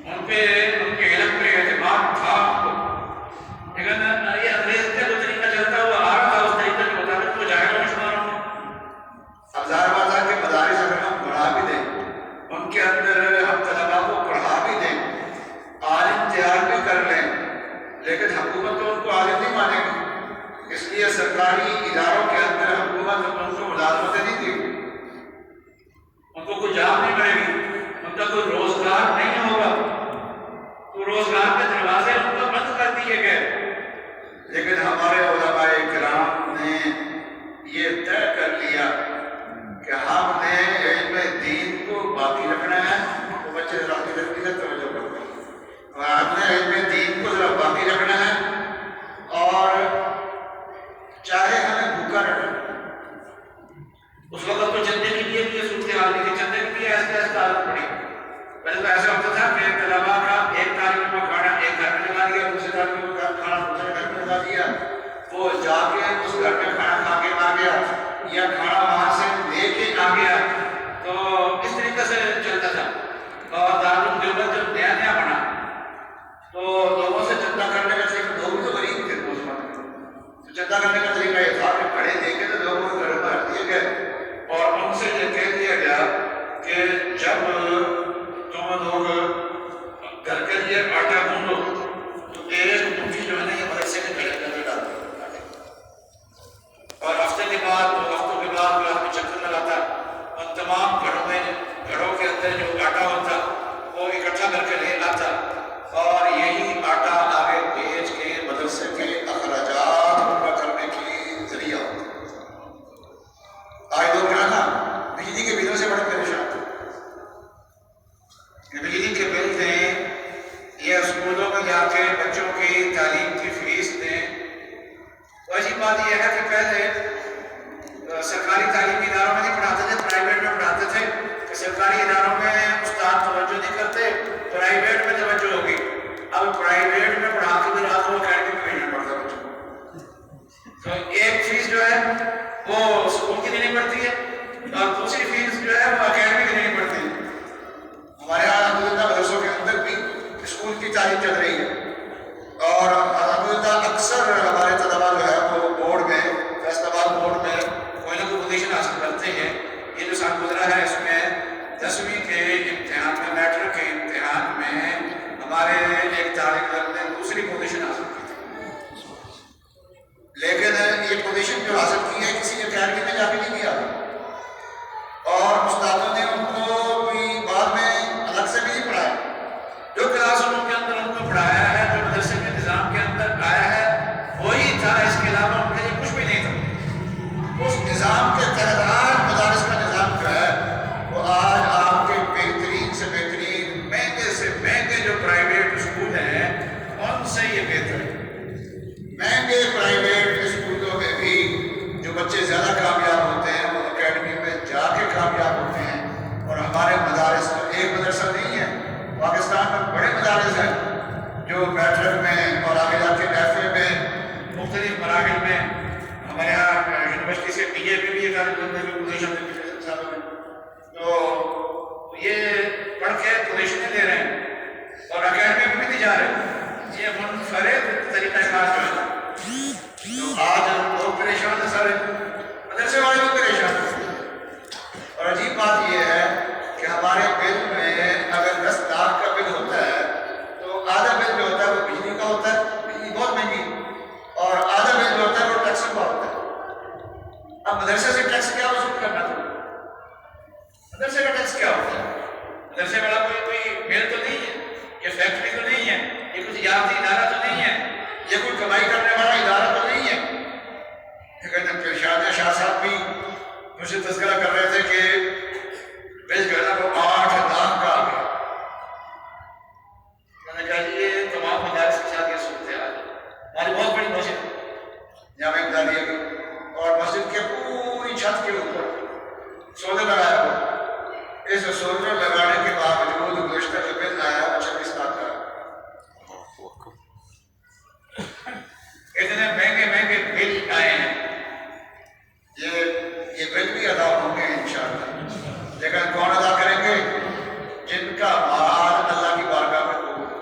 ان پہ ان کے علم پہ اعتماد تھا، لیکن یہ انگریز کا جو طریقہ چلتا ہوا آ رہا تھا اس طریقے کے مطابق وہ جائے گا شمار ہوں گے۔ اب ظاہر بات ہے کہ مدارس اگر ہم بڑھا بھی دیں، ان کے اندر ہم طلباء کو پڑھا بھی دیں، عالم تیار بھی کر لیں، لیکن حکومت تو ان کو عالم نہیں مانے گی، اس لیے سرکاری اداروں کے اندر حکومت ان کو ملازمتیں نہیں دی، ان کو کوئی جاب نہیں ملے گی، ان کا کوئی روزگار نہیں ہوگا، تو روزگار کے دروازے ان کو بند کر دیے گئے۔ لیکن ہمارے علماء کرام نے یہ طے کر لیا کہ ہم نے علم دین کو باقی رکھنا ہے، تو بچے توجہ کرتے ہیں، اور ہم نے علم دین کو وہ جا کے اس گھر میں کھانا کھا کے آ گیا یا کھانا وہاں سے لے کے آ گیا، تو اس طریقے سے چلتا تھا۔ اور دارالعلوم دیوبند جب نیا نیا بنا تو لوگوں سے چندہ کرنے کا طریقہ، لوگ بھی تو غریب تھے اس وقت، تو چندہ کرنے کا طریقہ یہ تھا کہ بڑے دیکھے تو لوگوں کو گھر بھر دیے گئے اور ان سے یہ کہہ دیا گیا کہ جب تم لوگ گھر کے لیے آٹا گوندو تو ایک مٹھی جو ہے نا یہ مدرسے کے گھڑے کے اندر ڈال دو، اور ہفتے کے بعد 2 ہفتوں کے بعد وہ آدمی چکر لگاتا، ان تمام گھڑوں کے اندر جو آٹا ہوتا وہ اکٹھا کر کے لے آتا، اور یہی آٹا آگے بیچ کے مدرسے کے اخراجات پورا کرنے کی ذریعہ ہوتا۔ آج لوگ کیا تھا بجلی کے بلوں سے بڑے پریشان تھے، بجلی کے بل دیں یا اسکولوں میں جا کے بچوں کی تعلیم کی فیس دیں۔ تو ایسی بات یہ ہے کہ پہلے سرکاری تعلیمی اداروں میں نہیں پڑھاتے تھے، پرائیویٹ میں پڑھاتے تھے، کہ سرکاری اداروں میں استاد توجہ نہیں کرتے، پرائیویٹ میں توجہ ہوگی۔ اب پرائیویٹ میں پڑھا کے بھی رات کو اکیڈمی میں بھیجنا پڑتا ہے بچوں کو، تو ایک فیس جو ہے وہ اسکول کی دینی پڑتی ہے اور دوسری فیس جو ہے وہ اکیڈمی کی دینی پڑتی ہے۔ ہمارے یہاں الحمدللہ مدرسوں کے اندر بھی اسکول کی تعلیم چل رہی ہے، اور الحمدللہ اکثر ہمارے طلبا جو ہے وہ بورڈ میں، فیصل آباد بورڈ میں کوئی نہ کوئی پوزیشن حاصل کرتے ہیں۔ یہ جو سال گزرا ہے اس میں 10ویں کے امتحان میں، میٹرک کے امتحان میں ہمارے ایک طالب علم نے دوسری پوزیشن حاصل کی تھی، لیکن یہ پوزیشن جو حاصل کی ہے کسی اکیڈمی میں جا کے نہیں کیا، اور استادوں نے ان کو کوئی بعد میں الگ سے بھی نہیں پڑھایا، جو کلاس روم کے اندر ان کو پڑھایا ہے، جو مدرسے کے نظام کے اندر آیا ہے وہی تھا، اس کے علاوہ ان کے لیے کچھ بھی نہیں تھا۔ اس نظام کے تحت آج مدارس کا نظام جو ہے وہ آج آپ کے بہترین سے بہترین، مہنگے سے مہنگے جو پرائیویٹ اسکول ہیں ان سے یہ بہتر ہے۔ مہنگے پرائیویٹ اسکولوں میں بھی جو بچے زیادہ کامیاب ہوتے ہیں وہ اکیڈمی میں جا کے کامیاب ہوتے ہیں، اور ہمارے مدارس ایک مدرسہ نہیں ہے، پاکستان میں بڑے مدارس ہیں جو میٹرک میں اور آگے جا کے ایف اے میں مختلف مراحل میں، ہمارے یہاں یونیورسٹی سے پی اے میں بھی یہ طالب علم نے پوزیشن میں پچھلے سالوں میں، تو یہ پڑھ کے پوزیشنیں لے رہے ہیں اور اکیڈمی میں بھی نہیں جا رہے۔ یہ منفرد طریقہ کار جو ہے تو آج لوگ پریشان ہیں، سارے مدرسے والے بھی پریشان ہیں۔ اور عجیب بات یہ ہے کہ ہمارے بل میں اگر 10 لاکھ کا بل ہوتا ہے تو آدھا بل جو ہوتا ہے وہ بجلی کا ہوتا ہے، بجلی بہت مہنگی، اور آدھا بل جو ہوتا ہے وہ ٹیکس کا ہوتا ہے۔ اب مدرسے سے ٹیکس کیا وصول کرنا تھا؟ مدرسے کا ٹیکس کیا ہوتا ہے؟ مدرسے والا کوئی مل تو نہیں ہے، یہ فیکٹری تو نہیں ہے، یہ کچھ یافتی ادارہ تو نہیں ہے، یہ کوئی کمائی کرنے والا ادارہ تو نہیں ہے۔ لیکن شاہ صاحب بھی مجھ سے تذکرہ کر رہے تھے کہ بل جو ہے نا وہ 8 لاکھ کا آ گیا۔ میں نے کہا یہ تمام مدارس کے ساتھ یہ صورتحال ہے۔ ہماری بہت بڑی مسجد جامع امدادیہ کی، اور مسجد کے پوری چھت کے اوپر سولر لگایا ہوا، اس سولر لگانے کے باوجود گزشتہ جو بل آیا وہ 26 لاکھ کا۔ اتنے مہنگے مہنگے بل آئے ہیں، یہ بل بھی ادا ہوں گے انشاءاللہ، لیکن کون ادا کریں گے؟ جن کا مال اللہ کی بارگاہ میں قبول ہو،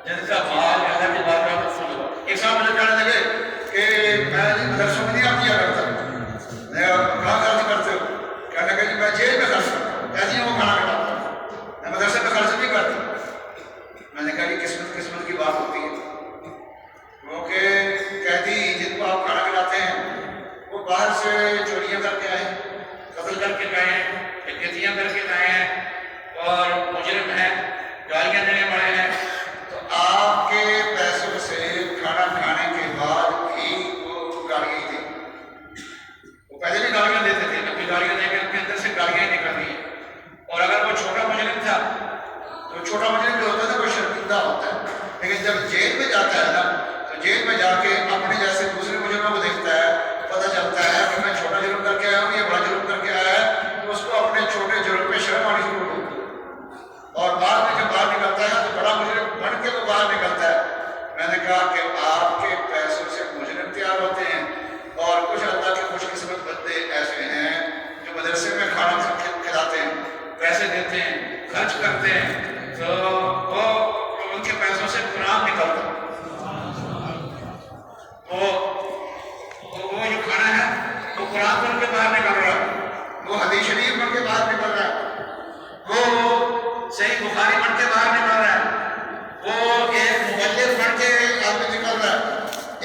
جن کا مال اللہ کی بارگاہ میں قبول ہو۔ ایک صاحب مجھے کہنے لگے کہ میں مدرسوں میں نہیں آپ دیا کرتا، میں کہاں خرچ کرتے ہو؟ کہنے لگے جی میں جیل میں خرچ کرتا ہوں، ایسی وہ کھانا کھلاتا ہوں، میں مدرسے میں خرچ نہیں کرتا۔ میں نے کہا جی قسمت کی بات ہوتی ہے، کیونکہ قیدی جن کو آپ کھانا کھلاتے ہیں وہ باہر سے چوریاں کر کے آئے، قتل کر کے گئے ہیں، ڈکیتیاں کر کے گئے ہیں اور مجرم ہیں، گالیاں دینے والے ہیں، تو آپ کے پیسوں سے کھانا کھانے کے بعد بھی وہ گالیاں ہی دیں۔ وہ پہلے بھی گالیاں دیتے تھے، ابھی گالیاں دے کے ان کے اندر سے گالیاں نکل رہی ہیں۔ اور اگر وہ چھوٹا مجرم تھا تو چھوٹا مجرم جو ہوتا ہے وہ شرمندہ ہوتا ہے، لیکن جب جیل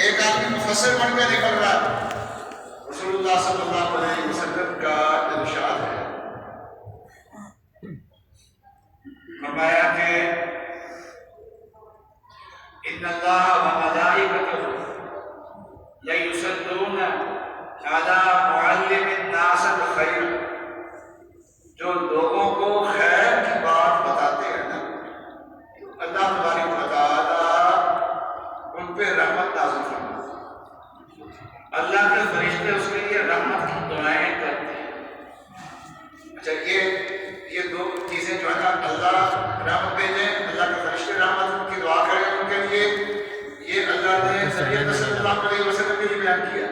ایک آدمی مفسر بن کے نکل رہا ہے. رسول اللہ صلی اللہ علیہ وسلم کا ارشاد ہے، فرمایا کہ ان اللہ و ملائکتہ لیصلون علی معلم الناس الخیر. جو لوگوں کو خیر کی بات بتاتے ہیں نا، اللہ تبارک و تعالیٰ ان پہ رحمت نازل فرماتا ہے. اللہ کے فرشتے اس کے لیے رحمت کی دعائیں کرتے ہیں. اچھا یہ دو چیزیں جو ہے نا، اللہ رحمت بھیجیں، اللہ کے فرشتے رحمت کی دعا کریں ان کے لیے، یہ اللہ نے نبی صلی اللہ علیہ وسلم کے لیے بیان کیا،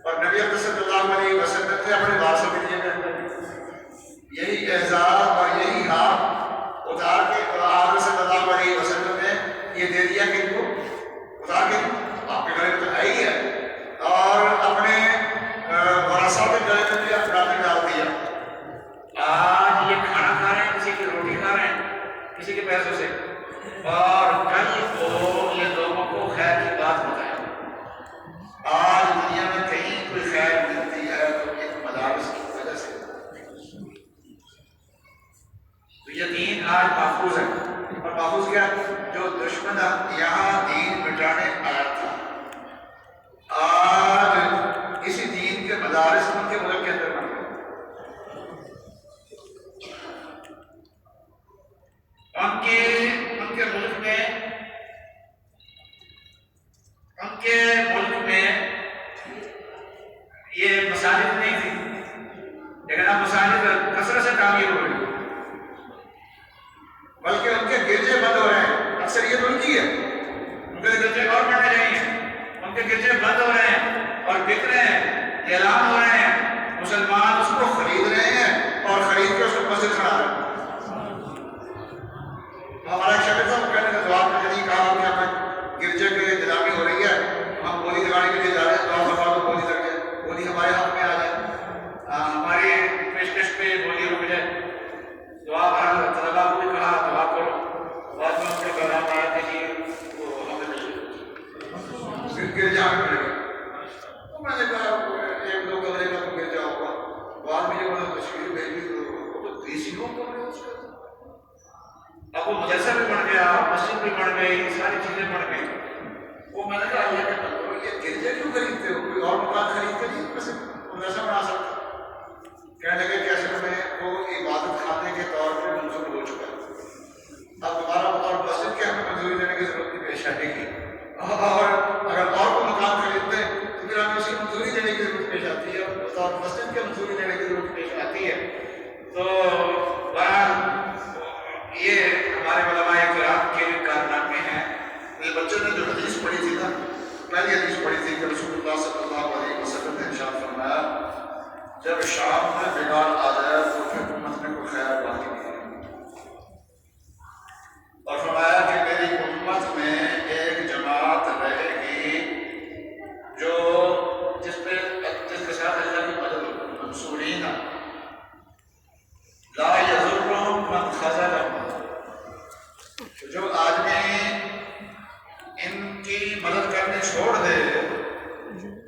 اور نبی صلی اللہ علیہ وسلم نے اپنے وارثوں کے لیے بیان کیا. یہی اعزاز اور یہی ہاتھ اتار کے آپ صلی اللہ علیہ وسلم نے یہ دے دیا کہ ان کو اتار کے آپ کے گلے میں تو ہے ہی ہے، اور اپنے ورثہ کے گلے میں بھی اپنا ڈال دیا. آج یہ کھانا کھا رہے ہیں، کسی کی روٹی کھا رہے ہیں کسی کے پیسوں سے، اور کل کو یہ لوگوں کو خیر کی بات بتائیں. آج دنیا میں کہیں کوئی خیر ملتی ہے تو ایک مدارس کی وجہ سے. تو یہ دین آج محفوظ ہے، اور محفوظ کیا؟ جو دشمن یہاں دین مٹانے آیا تھا، آج اسی دین کے مدارس ان کے ملک کے اندر بن گئے. ان کے ملک میں یہ مساجد نہیں تھی، لیکن اب مساجد کثرت سے تعمیر ہو رہی، بلکہ ان کے گرجے بند ہو رہے ہیں. اکثریت ان کی ہے، ان کے گرجے اور بڑھنے رہے ہیں، ان کے گرجے بند ہو رہے ہیں اور بک رہے ہیں، اعلان ہو رہے ہیں، مسلمان اس کو خرید رہے ہیں اور خرید کے اس کو مسجد کھڑا رہے ہیں. ہمارا ایک شاگرد تھا، وہ کہنے کا جواب میں نہیں کہا کہ ہمیں گرجے کے انتظامی ہو رہی ہے، ہم گولی لگانے کے لیے جا رہے ہیں، دعا فرما دو گولی لگ جائے، گولی ہمارے ہاتھ میں آ جائے، ہماری پیشکش پہ گولی رک جائے. دعا کرا، طلبا کو بھی کہا دعا کرو، بعد میں اس کے پیغام آیا کہ جی وہ ہمیں گرجا میں ملے گا. تو میں نے کہا ایک دو کمرے کا تو گرجا ہوگا، بعد میں یہ بڑا تشکیل بھیجی تو 20 لوگ کر رہے ہیں اس کا. اب وہ مدرسہ بھی بن گیا، مسجد بھی بن گئی، ساری چیزیں بن گئی. وہ میں نے کہا اللہ کے بندو یہ گرجے کیوں خریدتے ہو؟ کوئی اور مکان خرید کے نہیں ویسے مدرسہ بنا سکتا. کہنے لگے کہ اصل میں وہ عبادت خانے کے طور پہ منظور ہو چکا ہے، اب دوبارہ بطور مسجد کے ہمیں منظوری دینے کی ضرورت نہیں پیش آئے گی، اور اگر اور کو مکان خریدتے تو پھر ہمیں اس کی منظوری دینے کی ضرورت پیش آتی ہے، اور بطور مسجد کے منظوری دینے کی ضرورت پیش آتی ہے. تو یہ ہمارے علماء کرام کے کارنامے ہیں. یہ بچوں نے جو حدیث پڑھی تھی نا، پہلی حدیث پڑھی تھی کہ رسول اللہ صلی اللہ علیہ وسلم نے ارشاد فرمایا جب شام میں بلال آ جائے تو پھر امت میں کوئی خیر باقی نہیں ہے، اور فرمایا کہ میری امت میں ایک جماعت رہے گی جو جس کے ساتھ اللہ کی مدد ہوگی. منصورین لا یضرهم من خذلهم، جو آدمی ان کی مدد کرنے چھوڑ دے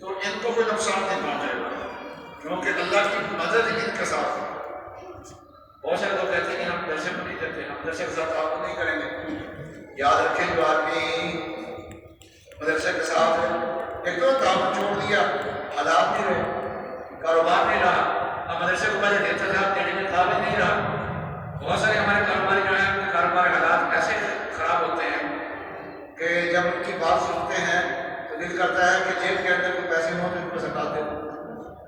تو ان کو کوئی نقصان نہیں پہنچے گا، کیونکہ اللہ کی مدد ان کے ساتھ ہے. بہت سارے لوگ کہتے ہیں کہ ہم درسے میں نہیں دیتے، ہم درسے کے ساتھ تعاون نہیں کریں گے. یاد رکھیں جو آدمی مدرسے کے ساتھ ہے، ایک تو تعاون چھوڑ دیا، حالات نہیں رہے، کاروبار نہیں رہا، اب مدرسے کو پہلے دیتا تھا دینے میں قابل نہیں رہا. بہت سارے ہمارے کاروباری جو ہیں ان کے کاروباری حالات ایسے خراب ہوتے ہیں کہ جب ان کی بات سنتے ہیں تو دل کرتا ہے کہ جیب کے اندر کوئی پیسے ہوں تو ان کو زکات دے دو.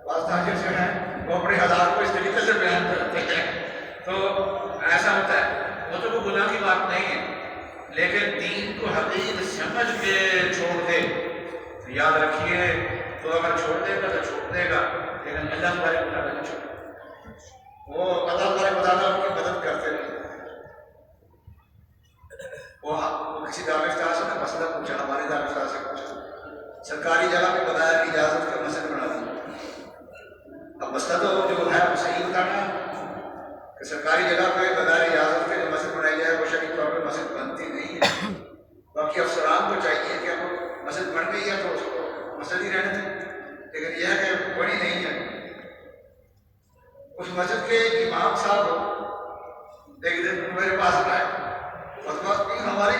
بعض تاجر سے ہیں وہ اپنے حالات کو اس طریقے سے بیان کرتے ہیں، تو ایسا ہوتا ہے. وہ تو کوئی گناہ کی بات نہیں ہے، لیکن دین کو حقیقت سمجھ کے چھوڑ دے تو یاد رکھیے، تو اگر چھوڑ دے گا تو چھوڑ دے گا، لیکن اللہ تبارک و تعالیٰ نہیں چھوڑے. وہ اللہ تبارک و تعالیٰ ان کی مدد کرتے رہتے. وہ کسی دارالفتہ سے نہ مسئلہ پوچھا، ہمارے دارالفتہ سے پوچھا، سرکاری جگہ پہ بغیر اجازت کا مسجد بنا دیا. اب مسئلہ تو جو ہے وہ صحیح بتانا ہے کہ سرکاری جگہ پہ بغیر اجازت کے جو مسجد بنائی جائے وہ شرعی طور پہ مسجد بنتی نہیں ہے. باقی افسران کو چاہیے کہ اب مسجد بن گئی ہے تو اس کو لیکن یہ ہے کہ بڑی نہیں ہے. اس مسجد کے امام صاحب ایک دن میرے پاس آئے، فتویٰ کی ہماری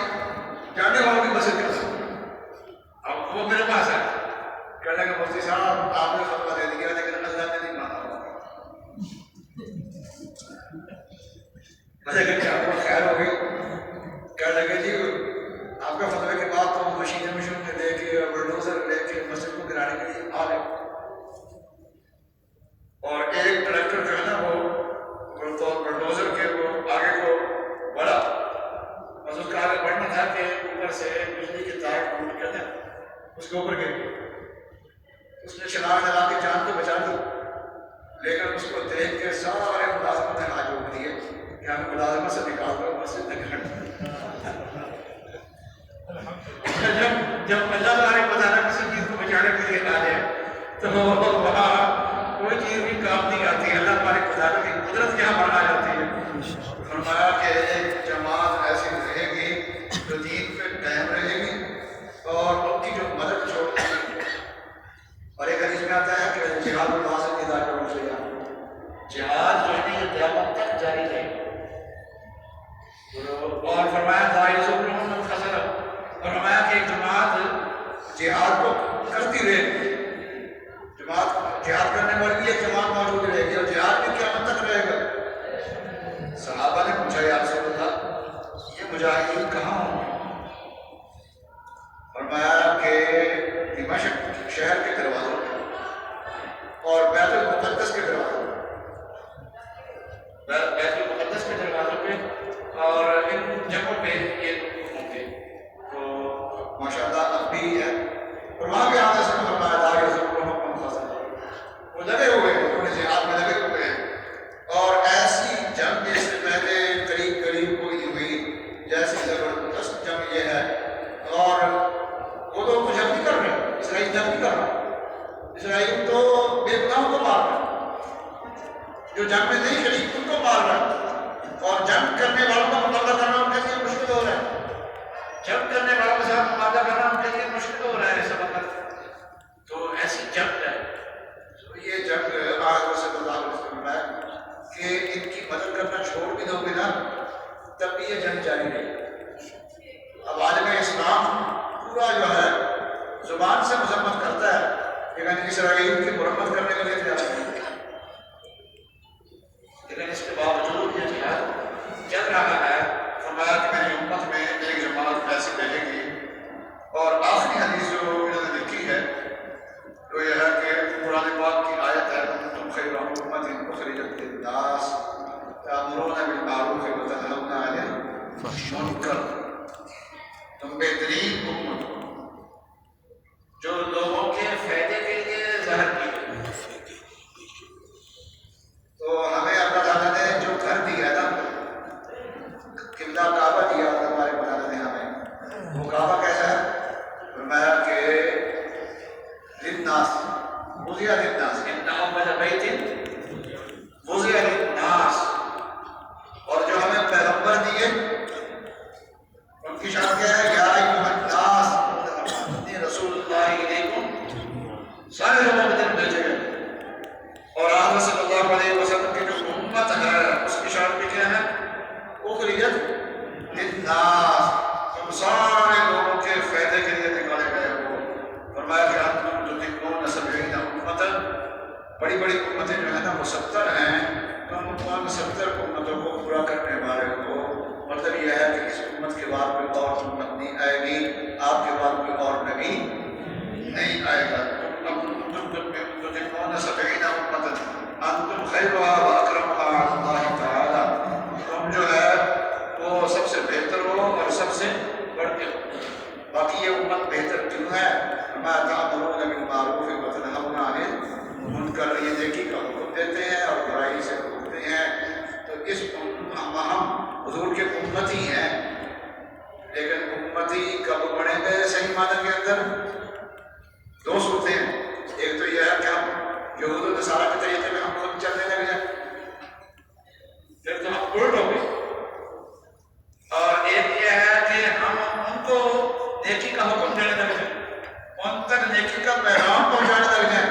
جاننے والوں کی مسجد کا. اب وہ میرے پاس آئے، کہنے لگے مفتی صاحب آپ نے فتویٰ دے دیا لیکن اللہ نے نہیں مانا ہوگا. کہ کیا آپ کو خیر ہو گئی؟ کہنے لگے جی آپ کا فتوے کے بعد تو مشینیں مشین لے کے بلڈوزر لے کے مسجد کو گرانے کے لیے آ گئے، اور ایک ٹریکٹر جو ہے نا وہ بلڈوزر کے وہ آگے کو بڑھا، بس اس کا آگے بڑھنا تھا کہ اوپر سے بجلی کے تار ٹوٹ کر نا اس کے اوپر گر گئے. اس نے چھلانگ لگا کے جان تو بچا دی، لیکن اس کو دیکھ کے سارے ملازمت نے ہاتھ جوڑ دیے کہ ہمیں ملازمت سے نکال دو، مسجد میں گھر. جب اللہ تعالیٰ کو بتانا کسی چیز کو بچانے کے لیے آ جائے تو وہاں کوئی چیز بھی کام نہیں آتی. اللہ تعالیٰ کو بتانا کی قدرت یہاں پر آ جاتی ہے. فرمایا کہ ایک جماعت ایسی رہے گی جو دین پہ قائم رہے گی اور ان کی جو مدد چھوڑ دے گی. اور ایک حدیث میں آتا ہے کہ جہاد اللہ سے ندا کرو سے جہاد جو ہے یہ قیامت تک جاری رہے گا. اور فرمایا اور فرمایا کہ ایک جماعت جہاد کو کرتی رہے گی. جماعت جہاد کرنے والی ایک جماعت موجود رہے گی اور جہاد بھی قیامت تک رہے گا. صحابہ نے پوچھا یا رسول اللہ یہ مجاہدین کہاں ہوں گے؟ فرمایا کہ دمشق شہر کے دروازوں پہ اور بیت المقدس کے دروازوں پہ، بیت المقدس کے دروازوں پہ اور ان جگہوں پہ یہ ہوں گے. تو ماشاء اللہ اب بھی ہے اور وہاں بھی آپ نے سب فرمایا دار وہ لگے ہوئے ہیں، انہوں نے جہاد میں لگے ہوئے ہیں. اور ایسی جنگ جس سے پہلے قریب قریب کوئی ہوئی جیسی زبردست جنگ یہ ہے. اور وہ لوگ تو جنگ نہیں کر رہے، اسرائیل جنگ نہیں کر رہا. اسرائیل تو بے گناہوں کو مار رہا ہے، جو جنگ میں نہیں شریک ان کو مار رہا ہے. اور جنگ کرنے والوں کا مقابلہ کرنا ان کے لیے مشکل ہو رہا ہے. جنگ کرنے والوں کے ساتھ مقابلہ کرنا ان کے لیے مشکل ہو رہا ہے. سب تو ایسی جنگ ہے. یہ جنگ آج صلی اللہ علیہ وسلم ہے کہ ان کی مدد کرنا چھوڑ بھی دو گے نا تب بھی یہ جنگ جاری رہے. اب عالم اسلام پورا جو ہے زبان سے مذمت کرتا ہے لیکن اسرائیل کی مرمت کرنے کے لیے تیار نہیں. لیکن اس کے باوجود یہ جہاد چل رہا ہے. فرمایا کہ میری امت میں ایک جماعت ایسی رہے گی. اور آخری حدیث جو انہوں نے لکھی ہے تو یہ ہے کہ قرآن پاک کی آیت ہے تم خیر امت اخرجت للناس تأمرون بالمعروف وتنہون عن المنکر. تم بہترین امت ہو جو لوگوں کے فائدے کے لیے ظاہر کی گئی. تو ہمیں اللہ تعالیٰ نے جو گھر دیا نا قبلہ کعبہ دیا ہمارے بنانے نے ہمیں، وہ کعبہ کیسا ہے؟ فرمایا کہ للناس وضع للناس ان اول بیت وضع للناس. اور جو ہمیں پیغمبر دیے ان کی شان کیا ہے؟ یا ایھا الناس انی رسول اللہ الیکم. سارے لوگوں کے دل بھیجے گئے. اور آپ صلی اللہ علیہ وسلم کی جو امت ہے اس کی شان بھی کیا ہے؟ اخرجت للناس. تم سارے لوگوں کے فائدے کے لیے نکالے گئے ہو. فرمایا کہ انتم تدرکون 70 امتا. بڑی بڑی امتیں جو ہیں نا وہ 70 ہیں. تم ان 70 امتوں کو پورا کرنے والے ہو. مطلب یہ ہے کہ اس امت کے بعد کوئی اور امت نہیں آئے گی، آپ کے بعد کوئی اور نبی نہیں آئے گا. تم تدرکون 70 امتا انتم خیرها واکرمها علی اللہ تعالی. تم جو ہے وہ سب سے بہتر ہو اور سب سے بڑھ کے ہو. باقی یہ امت بہتر کیوں ہے؟ ما تأمرون بالمعروف وتنہون عن المنکر. یہ نیکی کا حکم دیتے ہیں اور برائی سے روکتے ہیں. تو اس ہم حضور کے امتی ہیں. لیکن امتی کب بڑھیں گے صحیح معنی کے اندر؟ دو صورتیں ہیں. ایک تو یہ ہے کہ ہم یہود و نصارہ کے طریقے میں ہم خود چلنے لگ جائیں، پھر تو ہم الٹ ہو گئے. اور ایک یہ ہے کہ ہم ان کو نیکی کا حکم دینے لگ جائیں، ان تک نیکی کا پیغام پہنچانے لگ جائیں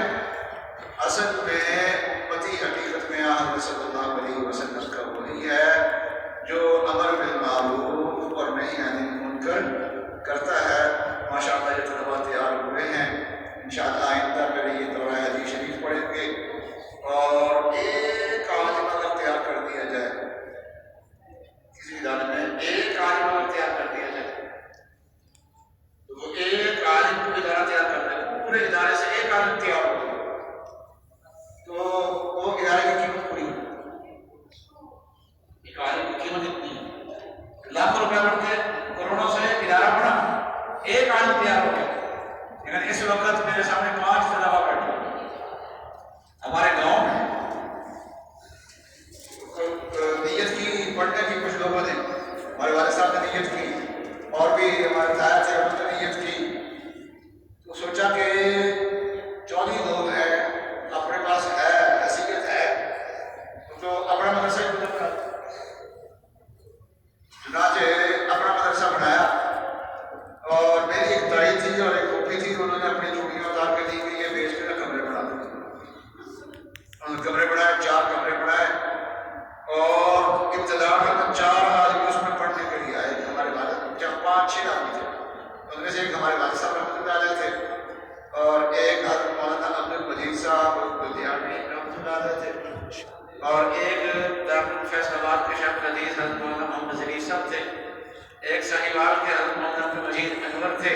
حضرت مولانا عبد المجید انور تھے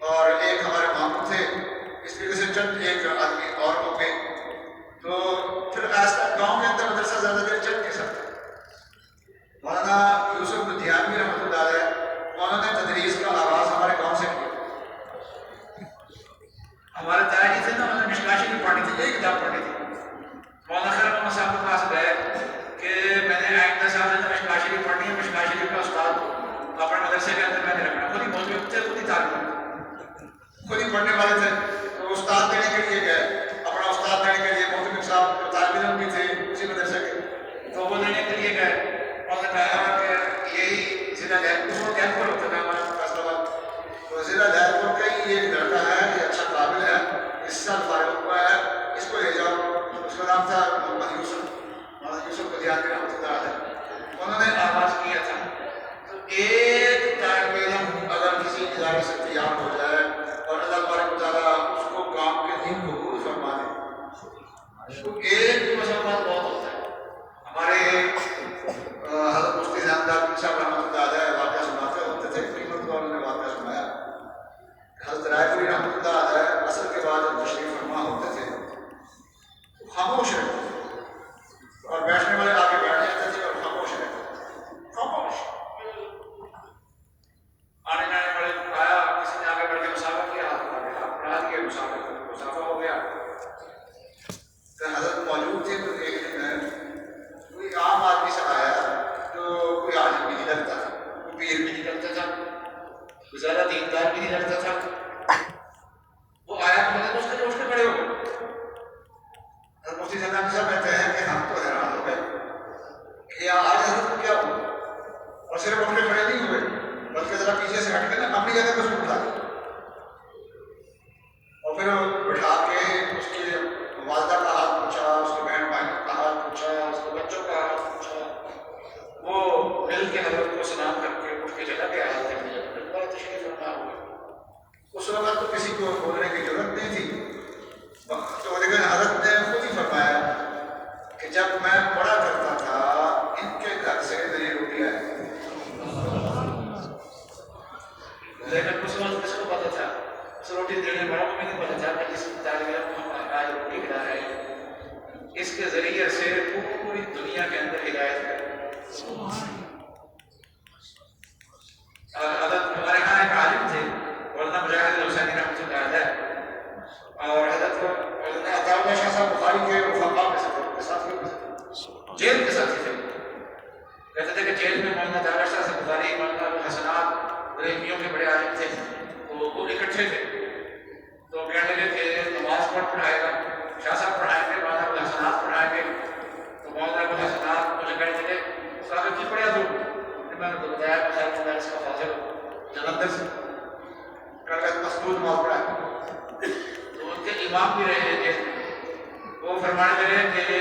اور ایک ہمارے ماموں تھے، اس کی وجہ سے چند ایک آدمی اور ہو گئے، تو پھر ایسا گاؤں کے اندر مدرسہ زیادہ دیر چل نہیں سکتا۔ مولانا یوسف لدھیانوی رحمۃ اللہ علیہ، انہوں نے تدریس کا آغاز ہمارے گاؤں سے کیا۔ ہمارے تایا جی تھے نا، انہوں نے مشکاشی کی پڑھی تھی، یہی کتاب پڑھی تھی۔ مولانا خیر محمد صاحب کے پاس گئے کہ میں نے آئندہ صاحب نے مشکاشی کی پڑھنی ہے، مشکاشی کا استاد اپنے مدرسے کے اندر میں نے رکھنا، خود ہی موجود تھے، خود ہی تعلیم خود ہی پڑھنے والے تھے، تو استاد دینے کے لیے گئے، اپنا استاد دینے کے لیے محتمم صاحب جو طالب علم بھی تھے اسی مدرسے کے، تو وہ دینے کے لیے گئے۔ انہوں نے کہا کہ یہی ضلع جیت پور ہوتا تھا ہمارا فیصل آباد، تو ضلع جیت پور کا ہی ایک لڑکا ہے، یہ اچھا قابل ہے، اس سال فارغ ہوا ہے، اس کو لے جاؤ۔ اس کا نام تھا محمد یوسف، محمد یوسف کو دھیان رحمۃ اللہ علیہ، انہوں نے آغاز کیا تھا۔ تو ایک طالب علم اگر کسی ادارے سے تیار ہو جائے اور اللہ تبارک و تعالیٰ اس کو کام کے دن قبول فرما دے، اس کو ایک بھی مسلمان بہت ہوتا ہے۔ ہمارے حضرت مفتی زیندار صاحب رحمۃ اللہ علیہ واقعہ سناتے ہوتے تھے، قیمت کو انہوں نے واقعہ سنایا، حضرت رائے پوری رحمۃ اللہ علیہ عصر کے بعد جب تشریف فرما ہوتے تھے تو خاموش رہتے تھے، اور بیٹھنے والے آگے بیٹھ جاتے تھے اور خاموش رہتے تھے، خاموش۔ آنے جانے والے کو کہا، کسی نے آگے بڑھ کے مسافہ کیا، پڑھا دیا، مسافہ ہو گیا۔ تو حضرت موجود تھے، تو ایک دن کوئی عام آدمی سے آیا جو کوئی عالم بھی نہیں لگتا تھا، کوئی پیر بھی نہیں لگتا تھا، کوئی زیادہ دیندار بھی نہیں لگتا تھا، وہ آیا تو مطلب اس کے جوش میں کھڑے ہو گئے۔ حضرت مفتی زیندار صاحب کہتے ہیں کہ ہم تو حیران ہو گئے کہ آج حضرت کو کیا ہوا، اور صرف اٹھ کے کھڑے نہیں ہوئے بلکہ ذرا پیچھے سے ہٹ کے نا اپنی جگہ پہ اس کو اٹھا دیا، اور پھر بٹھا کے اس کی والدہ کا حال پوچھا، اس کے بہن بھائیوں کا حال پوچھا، اس کے بچوں کا حال پوچھا، وہ مل کے حضرت کو سلام کر کے اٹھ کے چلا گیا، حضرت اپنی جگہ پہ دوبارہ تشریف فرما ہوئے۔ اس وقت تو کسی کو بولنے کی ضرورت نہیں تھی، تو لیکن حضرت نے خود ہی فرمایا کہ جب میں پڑھا کرتا تھا ان کے گھر سے میری روٹی آئی، لیکن اس وقت کس کو پتا تھا، اس روٹی دینے والوں کو بھی نہیں پتا تھا کہ جس طالب علم کو ہم آج روٹی کھلا رہے ہیں اس کے ذریعے سے پوری دنیا کے اندر ہدایت ہے۔ حضرت ہمارے یہاں ایک عالم تھے مولانا مجاہد الحسینی رحمۃ اللہ علیہ، اور حضرت عطا اللہ شاہ صاحب بخاری کے رفقا کے ساتھی تھے، جیل کے ساتھی تھے، کہتے تھے کہ جیل میں مولانا عطا اللہ شاہ صاحب بخاری، مولانا ابو الحسنات ریمیوں کے بڑے عالم تھے، تو وہ اکٹھے تھے، تو کہنے لگے کہ نماز پڑھائے گا، شاہ صاحب پڑھائیں گے، مولانا ابو الحسنات پڑھائیں گے، تو مولانا ابو الحسنات مجھے کہنے لگے کاغذ کی پڑھا دو، میں نے تو بتایا کہ صاحب میں اس کا فاضل جلندر سے کہتے مسدود نماز پڑھائے، تو ان کے امام بھی رہے تھے، وہ فرمانے لگے کہ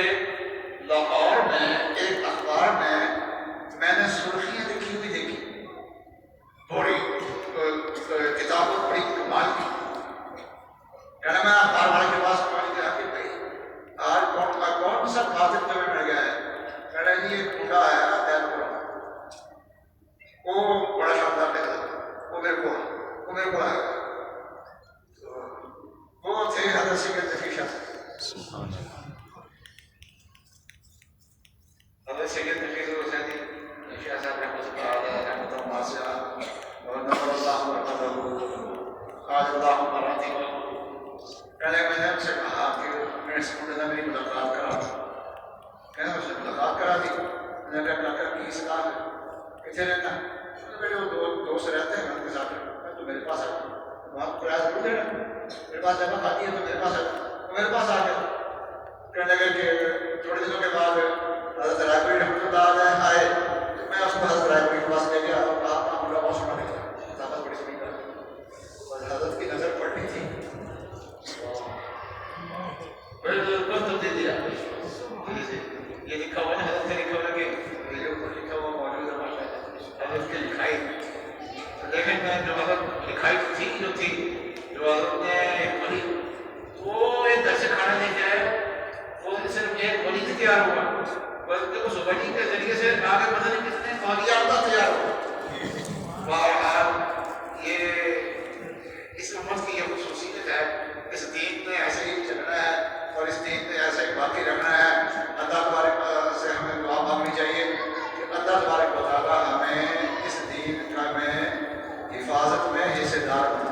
لاہور میں ایک اخبار میں نے سرخیاں لکھی ہوئی دیکھی، تھوڑی کتاب بڑی کمال کی، کہنا میں اخبار والے کے پاس پہنچ گیا کہ بھائی آج کون سا قاتل جو مر گیا ہے، کہنا جی ایک بوڑھا آیا دین پورا، وہ بڑا شاندار لگا، وہ میرے کو آیا، وہ تھے حضرت سید نفیس شاہ صاحب، حضرت سید نفیس حسینی شاہ صاحب رحمۃ اللہ علیہ، رحمۃ واسعہ، ونور اللہ مرقدہ، قال اللہ مراتبہ۔ پہلے میں نے ان سے کہا کہ میرے سے میری ملاقات کرا دی، کہنا اس نے ملاقات کرا دی، میں نے کہا کہ کی صلاح ہے، کتنے رہنا ہے، میرے وہ دوست رہتے ہیں، ان کے ساتھ میں تو میرے پاس آ گیا، وہاں کو کرایہ ضرور دینا، میرے پاس جگہ کھاتی ہے تو میرے پاس آ گیا، تو میرے پاس آ گیا۔ کہنے لگے کہ تھوڑے دنوں کے بعد حضرت رائے پوری رحمۃ اللہ علیہ آئے، تو میں اس کو حضرت رائے پوری کے پاس لے گیا اور کہا آپ مجھے بہت سنا لکھا، کتابت بڑی سنی کر، اور حضرت کی نظر پڑنی تھی، کون تبدیل دیا یہ لکھا ہوا نا، حضرت نے لکھا ہوا کہ میرے اوپر لکھا ہوا موجود ہے ماشاء اللہ، حضرت کی لکھائی، لیکن میں جو حضرت لکھائی تھی جو حضرت نے پڑھی، وہ ایک گھر سے کھانا لے کے آئے، وہ صرف ایک ولی سے تیار ہوا، بلکہ اس ولی کے ذریعے سے آگے پتہ نہیں کتنے اولیاء اللہ تیار ہوا، بہرحال یہ اس امت کی یہ خصوصیت ہے، اس دین میں ایسے ہی چلنا ہے اور اس دین میں ایسے ہی باقی رہنا ہے۔ اللہ تبارک سے ہمیں دعا مانگنی چاہیے کہ اللہ تبارک و تعالیٰ ہمیں اس دین کا میں حفاظت میں حصے دار بنا۔